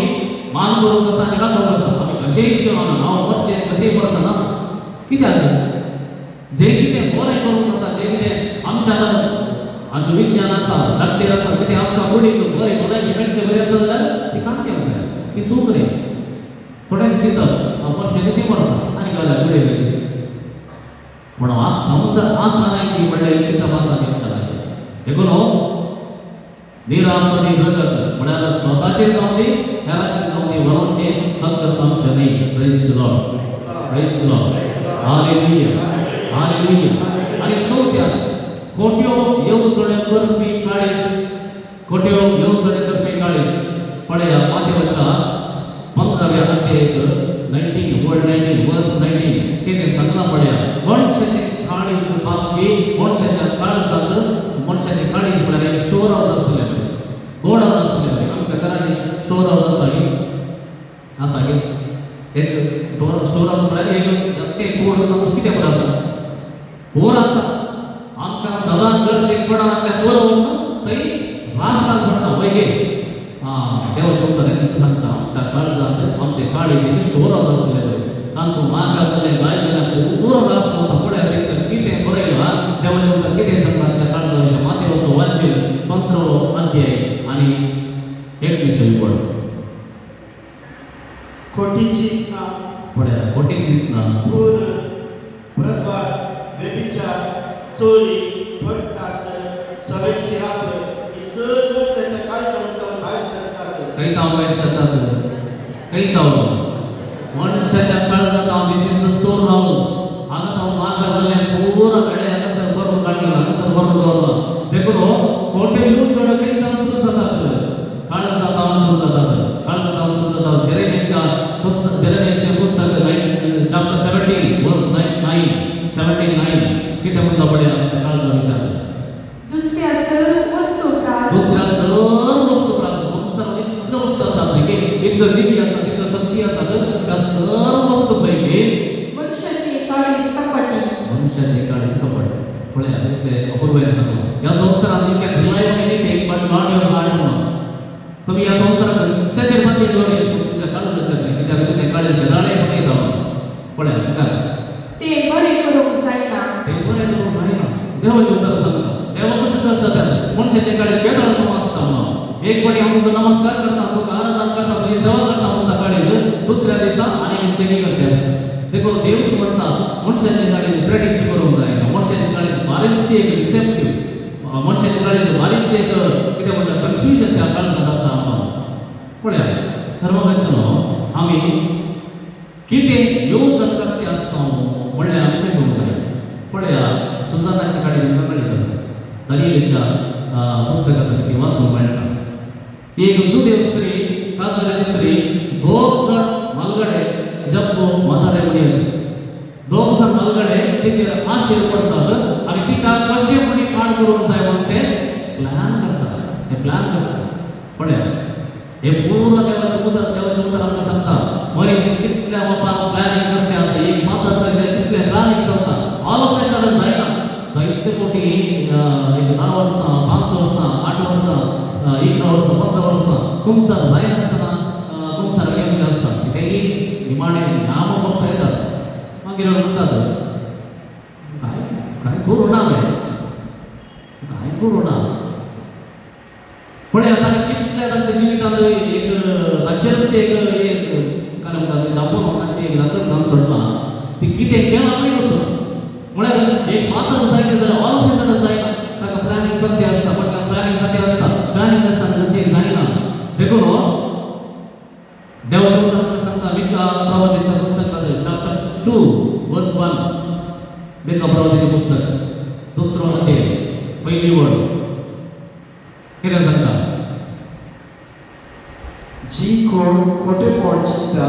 मान करूंक आसा आनी राखूंक आसा. आमी कशेंय जिवान हांव मरचें कशेंय मरतना. कित्याक जें कितें बरें करूंक जाता, जें कितें आमच्या हाचो विज्ञान आसा, धाकटेर आसा, कितें आमकां कुडीक बरें भलायकी मेळचें बरें आसा जाल्यार ती काणयो आसा, ती सूख रे. थोड्यांचे चिंतप हांव मरचें कशें मरता आनी घाल्यार कुडीक मेळचें. म्हणून आसा नाही की म्हणल्यार चिंतप आसा तेंच्या लागीं. देखून निरापदी प्रगत म्हळ्यार स्वताचें जावं दी, हेरांचें जावं दी, वरोचें हक्क आमचें न्ही. Praise the Lord, praise the Lord, hallelujah, hallelujah. आनी चवथ्यान खोट्यो येवजण्यो करपी काळीज, खोट्यो येवजण्यो करपी काळीज. पळया माथेवाच्या 15व्या अध्यायात 19 वर्ड 19 वर्स 19 कितें सांगलां पळया. मनशाचें काळीज बाकी, मनशाच्या काळजांत मनशाचें काळीज म्हळ्यार एक स्टोर हावस आसलें, गोडावन आसलें. आमच्या घरांनी स्टोर हावस आसा गे. एक स्टोर हावस म्हळ्यार एक कूड कितें बरें आसा, बोर आसा. आमकां सदां गरजेक पडनातल्या बोर थंय वासकाल पडटा वयगे. देवाच्या उतरांनी सांगता आमच्या काळजांत आमचे काळीज एक स्टोर हावस आसलें. तातूंत म्हाका जालें जाय जाल्यार पुरो रास वता. पळया थंयसर कितें बरयलां देवाच्या उतर कितें सांगता आमच्या काळजा विशयी. माथेवाचो वाचन 15 अध्याय आनी 21 पड. खोटी चिंतना, पळया खोटी चिंतना, खून, भ्रष्टाचार, व्यभिचार, चोरी, भटसासर, सवेशिराप ही सर्व त्याच्या कार्यक्रमांतून भायर सरतात. काही ताव भायर सरतात, काही ताव मनशाच्या काळजांत हांव दिस इज द स्टोर हावस. हांगा हांव म्हाका जालें पुरो घडे हांगासर भरून काडला, हांगासर भरून दवरला. देखून खोटे येवजण्यो करीत हांव सुरू जातात, काळजांत हांव सुरू जातात, काळजांत हांव सुरू जातात. जेरेमियाचें पुस्तक चॅप्टर 17 वर्स 9 कितें म्हणटा पळय आमच्या काळजा विशयान. दुसऱ्या सर्व वस्तू त्रास, संवसारांत इतल्यो वस्तू आसात पळय, इतल्यो जिवी आसा, तितल्यो शक्ती आसात, त्या सर्व वस्तू पैकी मनुष्याची काळीज कपटी. मनुष्याची काळीज कपट. पळया इतले अपूर्व सांगता. ह्या संवसारांत इतक्या भिलाय एक बट नॉट युअर हार्ट म्हणून तुम्ही ह्या संवसारांत खंयच्याचेर बांदून दवरी तुमच्या काळजाचेर न्हय. कित्याक तुमचें काळीज गदाळे पळयता. पळया काय ते बरें करूंक जायना, ते बरें करूंक जायना. देवाचें उतर सांगता. देवा कसं आसता मनशाचें काळीज केदाळ सो आसता म्हणून. एक फावटी हांव तुजो नमस्कार करता, तुका आराधना करता, तुजी सेवा करता म्हणटा काळीज, दुसऱ्या दिसा आनी चेकी करते आसता. देखून देवच म्हणटा मनशाचें काळीज प्रेडिक्ट करूंक जायना. मनशाचें काळीज बारीकशी एक डिसेप्टिव्ह, मनशाचें काळीज बारीकशी एक कितें म्हणटा कन्फ्युजन त्या काळजांत आसा म्हणून. पळया धर्मगच्छनो आमी कितें येवजण करते आसता म्हणल्यार आमचें घेवंक जाय. पळया सुजानाची काळीज आमकां कळीत आसा. दानियेलाच्या पुस्तकांत ती वाचूंक मेळटा. एक सुदेव स्त्री, काजळी स्त्री, दोग जण मालगडे जप्पो मातारे म्हणून दोग वंशान अलगडे तेचेर आशेर पडतात आनी तिका कशें कोणी काड करूंक जाय म्हणून ते प्लॅन करतात. हे प्लॅन करतात पळया हे पूर्ण देवाचे उदर आमकां सांगता मनीस कितल्या बापान प्लॅनिंग करते आसा एक मातत करते कितले प्लॅनिंग सांगता ऑल ऑफ ए सडन जायना जायते कोटी एक 10 वर्सां 5 वर्सां 8 वर्सां 11 वर्सां 15 वर्सां कुमसार जायनासतना कुमसार घेवचे आसता कित्याक निमाणे नाम फक्त येतात मागीर म्हणटात काय करूं ना काय करूं ना पण आता कितल्या तांच्या जिवितांत एक तांचेरच एक काय म्हणटात दाखोवन तांचे एक रात्र घालून सोडला ती कितें केलां आमी करता म्हळ्यार एक मातूर जायते जाल्यार ऑल ऑफ ए सडन जायना ताका प्लॅनिंग सारकें आसता पण प्लॅनिंग सारकें आसता प्लॅनिंग आसतना तांचें जायना देखून देवाच्या उदरांत सांगता मिका प्रवादीच्या पुस्तकांत चॅप्टर 2 वर्स 1 मिका प्रवादीचें पुस्तक दुसरो अध्याय पहिली वड कितें सांगता जी कोण खोटेपण चिंता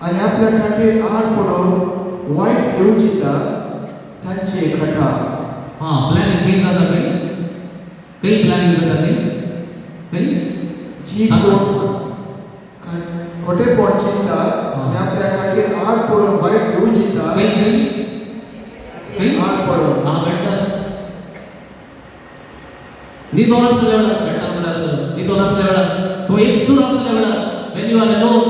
आनी आपल्या खातीर आड पडून वायट घेवं चिंता तांचे खटा. हां प्लॅनिंग खंय जाता खंय प्लॅनिंग जाता खंय जी कोण खोटेपण चिंता आनी आपल्या खातीर आड पडून वायट घेवं चिंता खंय आड पडून हां बेटर निदोन आसल्या वेळार बेटर म्हणल्यार निदोन आसल्या वेळार तो एक सूर आसल्या वेळार when you are alone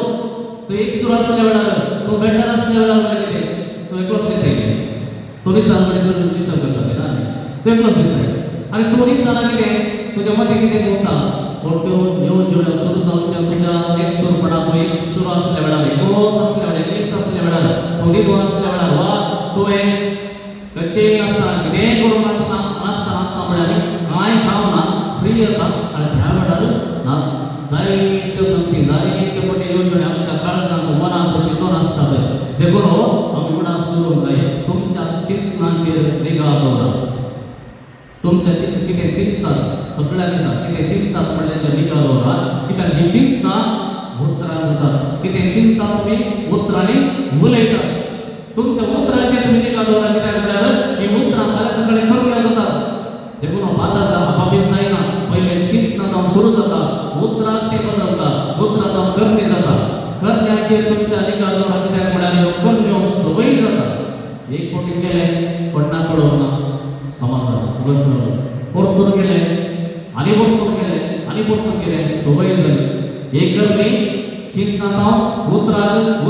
तो एक सूर आसल्या वेळार तो बेटर आसल्या वेळार म्हणजे कितें तो एकलोच न्हिदता तो न्हिदता म्हणजे डिस्टर्ब करता ना तो एकलोच न्हिदता आनी तो न्हिदतना कितें तुज्या मतीं कितें घुंवता ओळख्यो ह्यो ज्यो सूर जावच्या तुज्या एक सूर म्हणा तो एक सूर आसल्या वेळार एकूच आसल्या वेळार एकच आसल्या वेळार तो न्हिदोन आसल्या वेळार वा तो एक कचेरी आसता कितेंय करूंक नासतना नासता म्हळ्यार कांय काम ना फ्री आसा आनी त्या वेळार जायत्यो संगती जायत्यो मोठ्यो येवजणी आमच्या काळजांत मनांत शिजोवन आसता पळय देखून आमी उडास करूंक जाय तुमच्या चिंतनाचेर निगा दवरा तुमच्या कितें चिंततात सगळ्या दिसा कितें चिंततात म्हणल्याचेर निगा दवरा कित्याक ही चिंतना उतरां जातात कितें चिंतता तुमी उतरांनी उलयतात तुमच्या उतराचेर तुमी निगा दवरा कित्याक म्हळ्यार ही उतरां फाल्यां सकाळीं खरल्यो जातात देखून बाजार आपापीत जायना पहिले चिंतना जावन सुरू जाता उतराक ते बदलता उतरां जावन करणी जाता करण्याचेर तुमच्या निगा दवरा कित्याक म्हळ्यार ह्यो करण्यो संवय जाता एक फावटी केलें पडना कळोवंक ना समाधान घसरलो परतून केलें आनी परतून केलें आनी परतून केलें संवय जाली एक करणी चिंतना जावन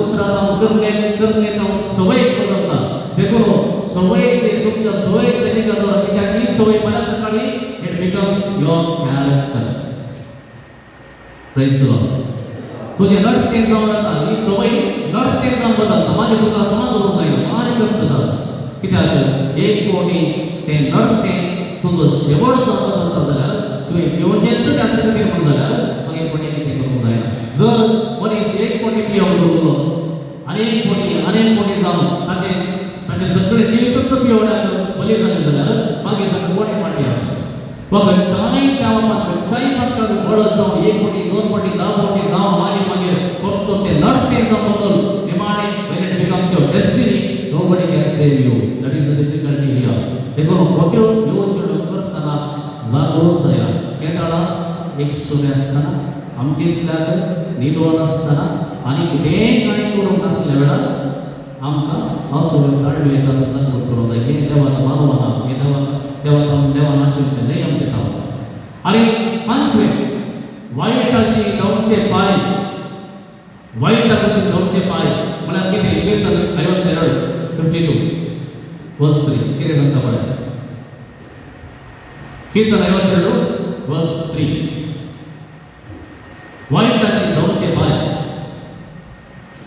उतरां जावन करणे जावन संवय बदलता देखून संवयेचेर तुमच्या संवयेचेर निगा दवरा कित्याक ही संवय फाल्यां सकाळी it becomes your character praise the Lord तुजें नडतें जावन येता ही संवय नडतें जावन बदलता मागीर तुका समाज जायना बारीक कश्ट जाता कित्याक एक फावटी तें नडतें तुजो शेवट जावन बदलता जाल्यार तुवें जेवचेंच त्या खातीर म्हूण जाल्यार मागीर कोणें कितें करूंक जायना जर मनीस एक फावटी पियेवंक लागलो अनेक फावटी जावन ताचे सगळे जिवीतच पियेवण्याक बली जालें जाल्यार मागीर ताका कोणें फाटी आसता वा खंयच्याय त्या बापान खंयच्याय पातकाक बळद जावन एक फावटी 2 फावटी 10 फावटी जावन मागीर परतून तें नडतें जावन बदल निमाणें when it becomes your destiny nobody can save you that is the difficulty here देखून मोठ्यो येवजण्यो करतना जागरूक जाया केन्ना एक सुने आसतना आमचे इतल्याक न्हिदोन आसतना आनी कितेंय कांय करूंक नासल्या वेळार आमकां असुरो काडल्यो येता जागरूक करूंक जाय की देवाक मानवना हे देवान आशिल्लें न्हय आमचें काम आनी पांचवें वायट अशी जावचे पाय वायट कशी जावचे पाय म्हळ्यार कितें कीर्तन 52 वर्स 3 कितें सांगता पळय कीर्तन 52 वर्स 3 वायट अशी जावचे पाय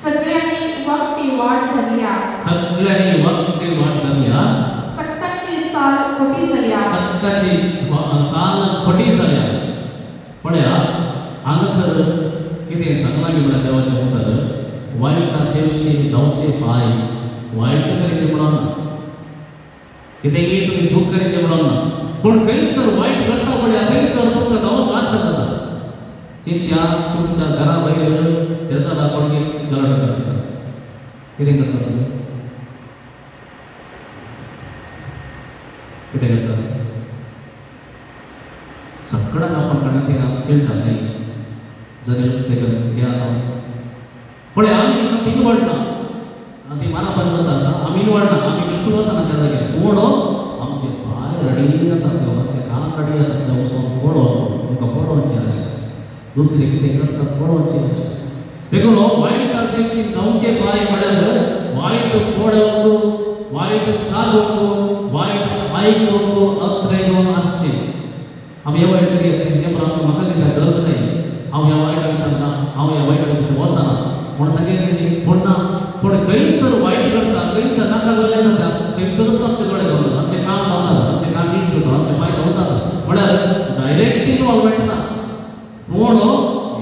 सगळ्यांनी वागती वाट धरल्या सक्ताची साल खोटी जाल्या पळया हांगासर कितें सांगलां की म्हळ्यार देवाच्या मुखार वायटा दिवशी जावचे पाय वायट करीचे म्हणून कितेंय तुमी सूख करीचे म्हणून ना पूण खंयसर वायट करता पळया थंयसर तुमकां जावंक आशा जाता चिंत्या तुमच्या घरा भायर जेसाला कोणगी गलट करता कितें करता तुमी कितें करता सगळ्यांक आपण करण्यात केळटा नाही जरी ते पण आम्ही निवडना ती मानापण जाता आसा आम्ही निवडना आम्ही बिलकुल वचना त्या जाग्यार पूण आमचे पाय रेडी आसात आमचे कान रेडी आसात ते वचून पळोवन तुमकां पळोवचें आसा दुसरे कितें करतात पळोवचें आसा देखून वायटा दिवशी जावचे पाय म्हळ्यार वायट पळोवंक वायट सागोवंक वायट आयकूंक अत्रेगून आसचें हांव ह्या वायट तें म्हाका कितें गरज नाही हांव ह्या वायट विशयांत ना हांव ह्या वायट विशयांत वचना म्हण सांगितलें पूण ना पूण खंयसर वायट घडटा खंयसर नाका जाल्लें जाता खंयसरच आमचे दोळे धांवतात आमचें काम धांवतात आमचें काम नीट जाता आमचे पांय धांवतात म्हळ्यार डायरेक्ट इनवॉल्वमेंट ना पूण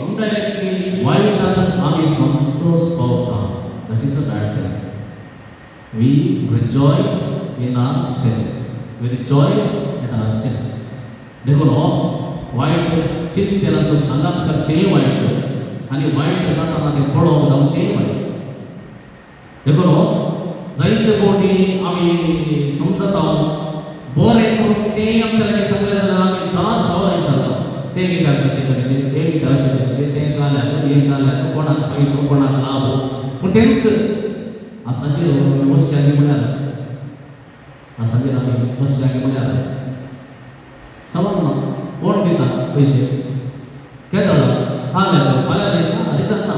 इनडायरेक्टली वायटांत आमी संतोश पावता that is the bad thing we rejoice in our sin we rejoice in our sin देखून वायट चिंतनाचो सांगात करचेंय वायट आनी वायट जाताना तें पळोवंक जावचेंय वायट देखून जायते फावटी आमी समजता बरें करून तेंय आमच्या लागीं सांगलें जाल्यार आमी धा सवाल विचारता तें गितार कशें करचें तें गितार अशें करचें तें घाल्यात हें घाल्यात कोणाक फायदो कोणाक लाभ पूण तेंच आसाचेर वचचें म्हळ्यार आसाचेर आमी वचचें म्हळ्यार सवाल ना कोण दिता पयशे केदळा फाल्यां दिता दिसत ना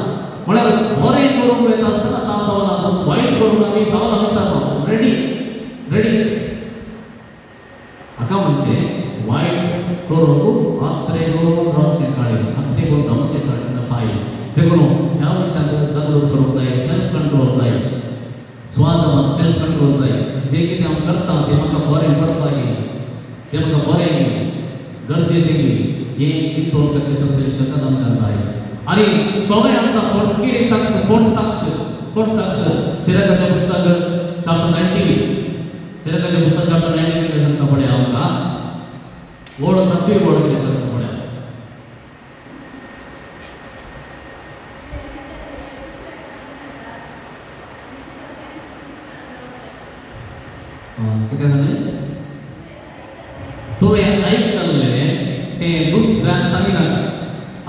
म्हळ्यार बरें करूंक वयता आसतना ता सवाल आसत वायट करून आमी सवाल विचारता रेडी रेडी हाका म्हणजे वायट करूंक आत्रेगून रावचें काळीज आत्रेगून रावचें काळीज पाय देखून ह्या विशयांत जागृत करूंक जाय सेल्फ कंट्रोल जाय स्वाद सेल्फ कंट्रोल जाय जें कितें हांव करता तें म्हाका बरें पडटा की तें म्हाका बरें गरजेचें की हें विसरून करचें तसलें सतत आमकां जाय आनी सगळें आसा फडकिरी साक्ष फोड साक्ष सिराकाचें पुस्तक चॅप्टर 19 सिराकाचें पुस्तक चॅप्टर 19 कितें सांगता पळया आमकां व्हड सातवी व्हड कितें सांगता पळया कितें सांगलें तुवें आयकल्लें तें दुसऱ्याक सांगिनाका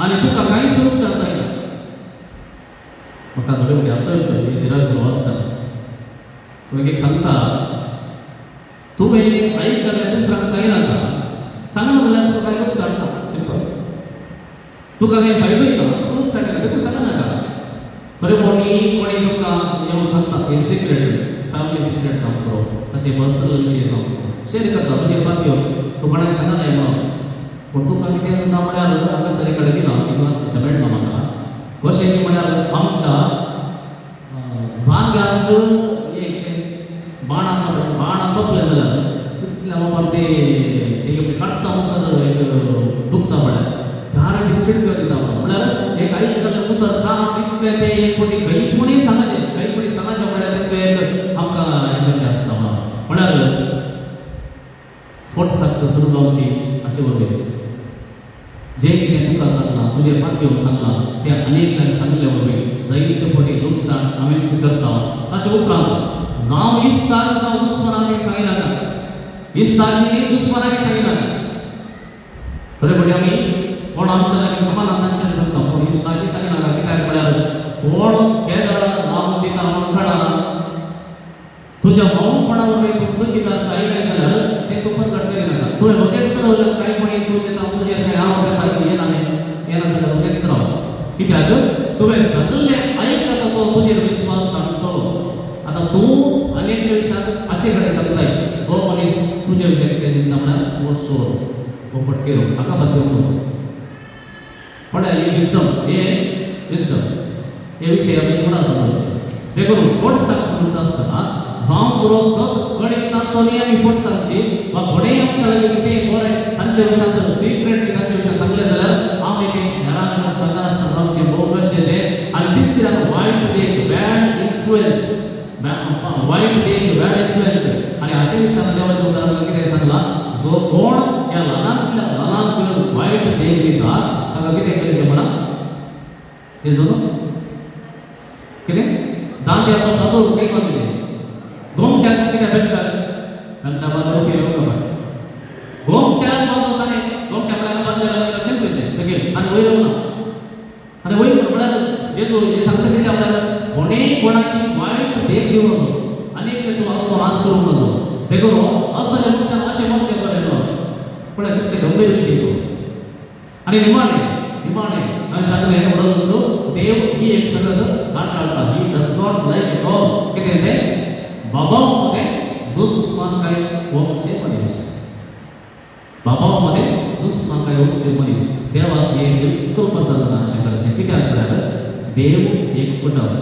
आनी तुका कांयच नुकसाण जायना म्हाका थोडे फावटी आसता सिराक वाचता एक सांगता तुवें आयकल्लें दुसऱ्याक सांगिनाका सांगना जाल्यार तुका कांय नुकसाण ना सिंपल तुका कांय फायदोय ना नुकसाण ना देखून सांगनाका बरें कोणी तुका येवन सांगता हें सिक्रेट फॅमिली सिक्रेट सांगतो ताचे पर्सनल विशय सांगतो शेअर करता तुगे बातम्यो तूं कोणाक सांगनाय म्हणून पूण तुका कितें जाता म्हळ्यार हांगा सरे कडेन दिना किंवा मेळना म्हाका कशें म्हळ्यार आमच्या जाग्याक एक बाण आसा बाण तपलें जाल्यार तितल्या बाबा ते काडटा म्हणसर एक दुखता म्हळ्यार डायरेक्ट चिडक्यो दिता म्हळ्यार एक आयकल्लें उतर काम तितलें तें एक फावटी खंयपणी सांगचें म्हळ्यार तितलें एक आमकां हें आसता म्हळ्यार फोट साक्ष सुरू जावची हाचे वरवीं जें कितें तुका सांगलां तुजे पातयेक सांगलां तें अनेकांक सांगले वरवीं जायते फावटी नुकसाण हांवें स्विकारता ताचे उपरांत जावं इश्टाक जावं दुस्मनाक सांगिनाका इश्टाक दुस्मनाक सांगिनाका बरे फावटी आमी कोण आमच्या लागीं समाधानाचें सांगता पूण इश्टाक सांगिनाका कित्याक म्हळ्यार कोण केदार लावून दिता म्हूण कळना तुज्या भावपणा वरवीं तूं चुकीदार जायनाय जाल्यार तें तूं परगट करिनाका तुवें रोखडेंच थारावलें कांय कोणी तुजेर कांय आरोप येता येना जाल्यार रोखडेंच राव कित्याक तुवें सगळें आयकता तो तुजेर विश्वास सांगतलो आतां तूं आनीक विशयांत हाचे कडेन सांगताय तो मनीस तुजे विशयान कितें चिंता म्हळ्यार हो चोर हो फटकेरो हाका बदलूंक वचूं म्हळ्यार हे विजडम हे विशय आमी कोणा समजचे देखून फोट साक्ष म्हणटा आसतना जावं पुरो सत गणित नासोनी आमी फोट सांगची वा घोडे आमच्या लागीं कितें बरें तांचे विशयांत सिक्रेटली तांचे विशय सांगलें जाल्यार आमी तें घरांत सांगनासतना रावचें भोव गरजेचें आनी तिसऱ्यान वायट देख बॅड इन्फ्लुएन्स आनी हाचे विशयांत देवाचें उदाहरण कितें सांगलां जो कोण ह्या ल्हानांतल्या ल्हानांक वायट देख दिता ताका कितें करचें म्हणा जेजून कितें दांत आसो तातूंत कितें घोमट्याक कितें भेटता घंटा 10 रुपया कोणाकी वाईट देख घेऊ नसो अनेक त्याचे वागतो नाच करू नसो ते करू असं जमच्या असे मगचे बरे पण तितले गंभीर विषय तो आणि निमाणे आम्ही सांगले म्हणून असो देव ही एक सगळं हाताळता he does not like at all किती ते बाबामध्ये दुश्मन काय वंशे मनीस बाबामध्ये दुश्मन काय वंशे मनीस देवा हे बिलकुल पसंत नाही करायचे किती करायला देव एक कुटुंब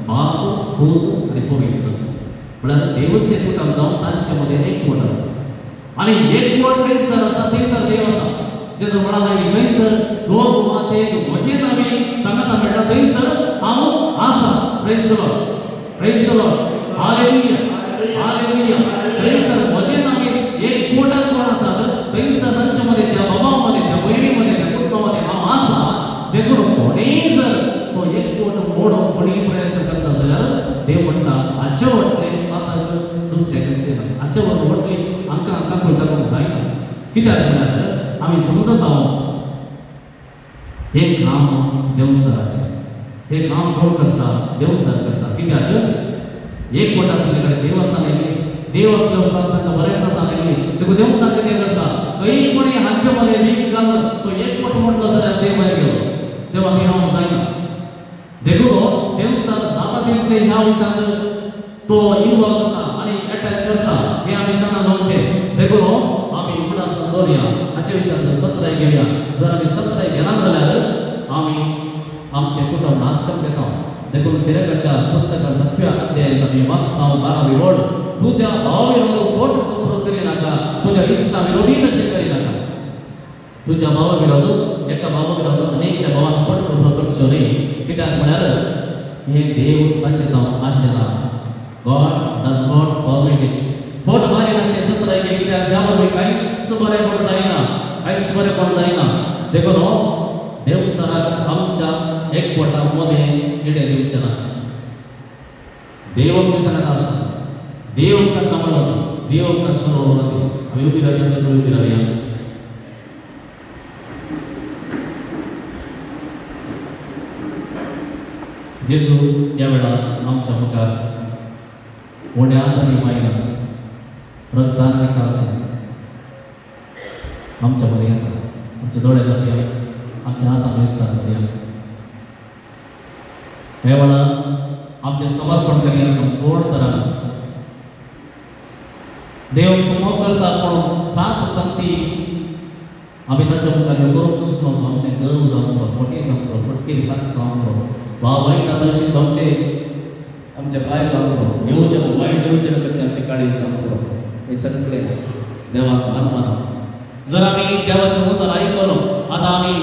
बाप भूत आणि पवित्र म्हणजे देवच एक कुटुंब जाऊन त्यांच्यामध्ये एक मोठ असतं आणि एक मोठ काही सर असा ते सर देव असा जसं म्हणाला की काही सर दोन माते वचन आम्ही सांगत आम्ही काही सर हांव आसा प्रेज द लॉर्ड हालेलुया काही सर वचन आम्ही एक मोठ कोण असा काही सर त्यांच्यामध्ये त्या बाबामध्ये त्या बहिणीमध्ये त्या कुटुंबामध्ये हांव आसा देखून कोणीही जर तो एक कोण मोडून कोणी प्रयत्न करत असल्यावर देव म्हणता आजच्या वाटले आता दुसऱ्याकडचे आजच्या वाटली अंका कोणता जायना कित्याक आम्ही समजत आहोत हे काम देवसराचे हे काम कोण करता देवसर करता कित्याक एक मोठा असल्याकडे देव असा नाही देव असल्या उपरांत त्यांना बरेच जाता नाही देखो देवसार किती करता काही कोणी हांच्यामध्ये वीक घाल तो एक मोठ म्हटलं जाल्यार देव बरे गेलो तेव्हा मी हांव जायना देखो देवसार जाता तितले ह्या विषयात तो इन्वॉल्व जाता आणि अटॅक करता हे आम्ही सांगा जाऊचे देखो आम्ही उघडा सुंदरया हाचे विषयात 17 घेऊया जर आम्ही 17 घेना जाल्यार आम्ही आमचे कुटुंब नाचकम घेता देखून सिरकाच्या पुस्तकाचा 7व्या अध्यायात आम्ही वाचता 12वी ओळ तुझ्या भावाविरोध खोट कबूल करी नाका तुझ्या इष्टा विरोधी तसे करी नाका तुझ्या भावाविरोध एका भावाविरोध अनेक भावान खोट कबूल करचो न्ही कित्याक म्हळ्यार हे देव ताचे नांव आशेला God does not permit it फोट मारी असे 17 के कित्याक ह्या वरवीं कांयच बरें कोण जायना कांयच बरें कोण जायना देखून देव सराक आमच्या एकवटामध्ये किडे दिवचे ना देव आमचे सांगत आसा देव आमकां सांबाळटा देव आमकां सोडवता आमी उबी रावया सगळीं उबी रावया जेजू या वेळार आमच्या मुखार ओड्यात आनी मायनात रक्तान निकालचे आमच्या मध्ये येता आमच्या दोळ्यात घालया आमच्या हातान विस्तार करूया हे वेळार आमचे समर्पण करूया संपूर्ण तरान देव समोर करता पण सात संगती आम्ही ताच्या मुखार करूंक नसलो आमचे गर्व जावंक मोठी जावंक फटके सात जावंक वा वाईट आदर्श आमचे पाय जावंक नियोजन वाईट नियोजन करचे आमचे काळी जावंक हे सगळे देवाक मानमाना जर आम्ही देवाचे उतर ऐकलो आता आम्ही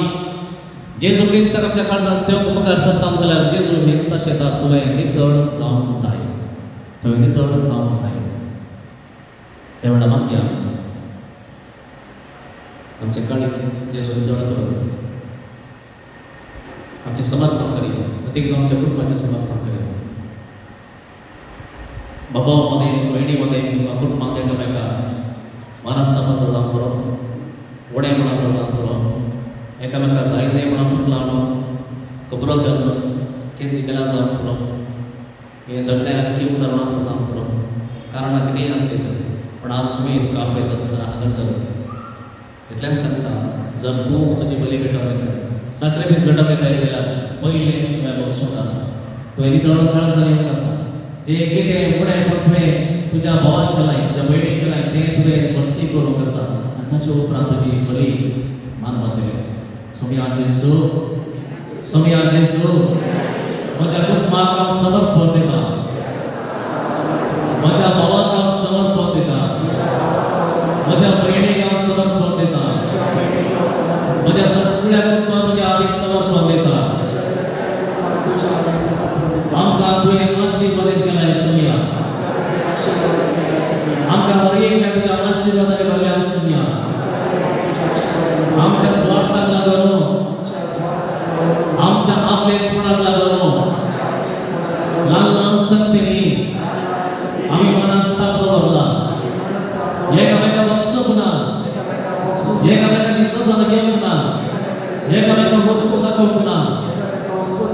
जेजू क्रिस्ताक आमच्या काळजात सेवक मुखार सरता जाल्यार जेजू हेच शेतात तुवें नितळ जावंक जाय तुवें नितळ जावंक जाय त्या वेळा मागया आमचे काळीज जेजू नितळ करून आमचे समर्पण करूया प्रत्येक जाण आमच्या कुटुंबाचे समर्पण करूया बाबामध्ये बहिणीमध्ये किंवा कुटुंबात एकामेकाक मानस्तापाचा जावं बरो ओडेपणाचा जावं बरो एकामेकाक जाय जाय म्हणून तुक लावणं खबरो करणं केसी केला जावं बरो हे झगड्या आणखी उदाहरणाचा जावं बरो कारण कितेंय आसता पण आज तुमी तुका आपयत आसतना हांगासर इतलेंच सांगता जर तूं तुजी बली भेटोवंक येता सॅक्रिफायस भेटोवंक येता जाल्यार पयलें तुवें बक्षूंक आसा तुवें नितळ काळजान येवंक आसा जे कितें फुडें तुवें तुज्या भावाक केलाय तुज्या भयणीक केलाय तें तुवें भक्ती करूंक आसा आनी ताचे उपरांत तुजी बली मानवत सोमिया जेजू म्हज्या कुटुंबाक हांव समर्पण दिता म्हज्या भावाक हांव समर्पण दिता म्हज्या भयणीक हांव समर्पण दिता म्हज्या सगळ्या कुटुंबाक तुज्या हातीक समर्पण दिता आमकां तुवें आशिर्वादीत केलाय सोमिया आमकां हर एक तुज्या आशिर्वादाने भरल्या सोमिया आमच्या स्वार्थाक लागून आमच्या आपलेपणाक लागून ल्हान ल्हान संगतींनी आमी मनस्ताप दवरला एकामेकाक बक्षूंक ना एकामेकाची इज्जत घेवंक ना एकामेकाक वचपूं दाखोवंक ना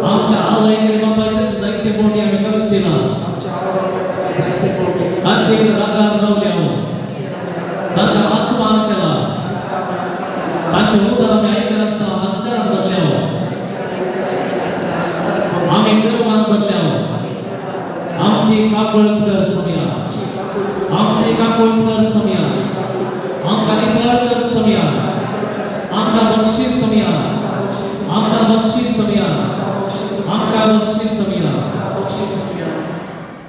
आमच्या आवयक बापायक तशें जायते जायते पोटी आम्ही कष्ट केला आमच्या आवडीप्रमाणे जायते कोटी तांचे रागार रावले हांव तांकां अपमान केला तांचे उदार आमी आयकले आसतना अंतरान भरले हांव आमी गर्वान भरले हांव आमची काकूळट कर सोम्या आमचे काकूळट कर सोम्या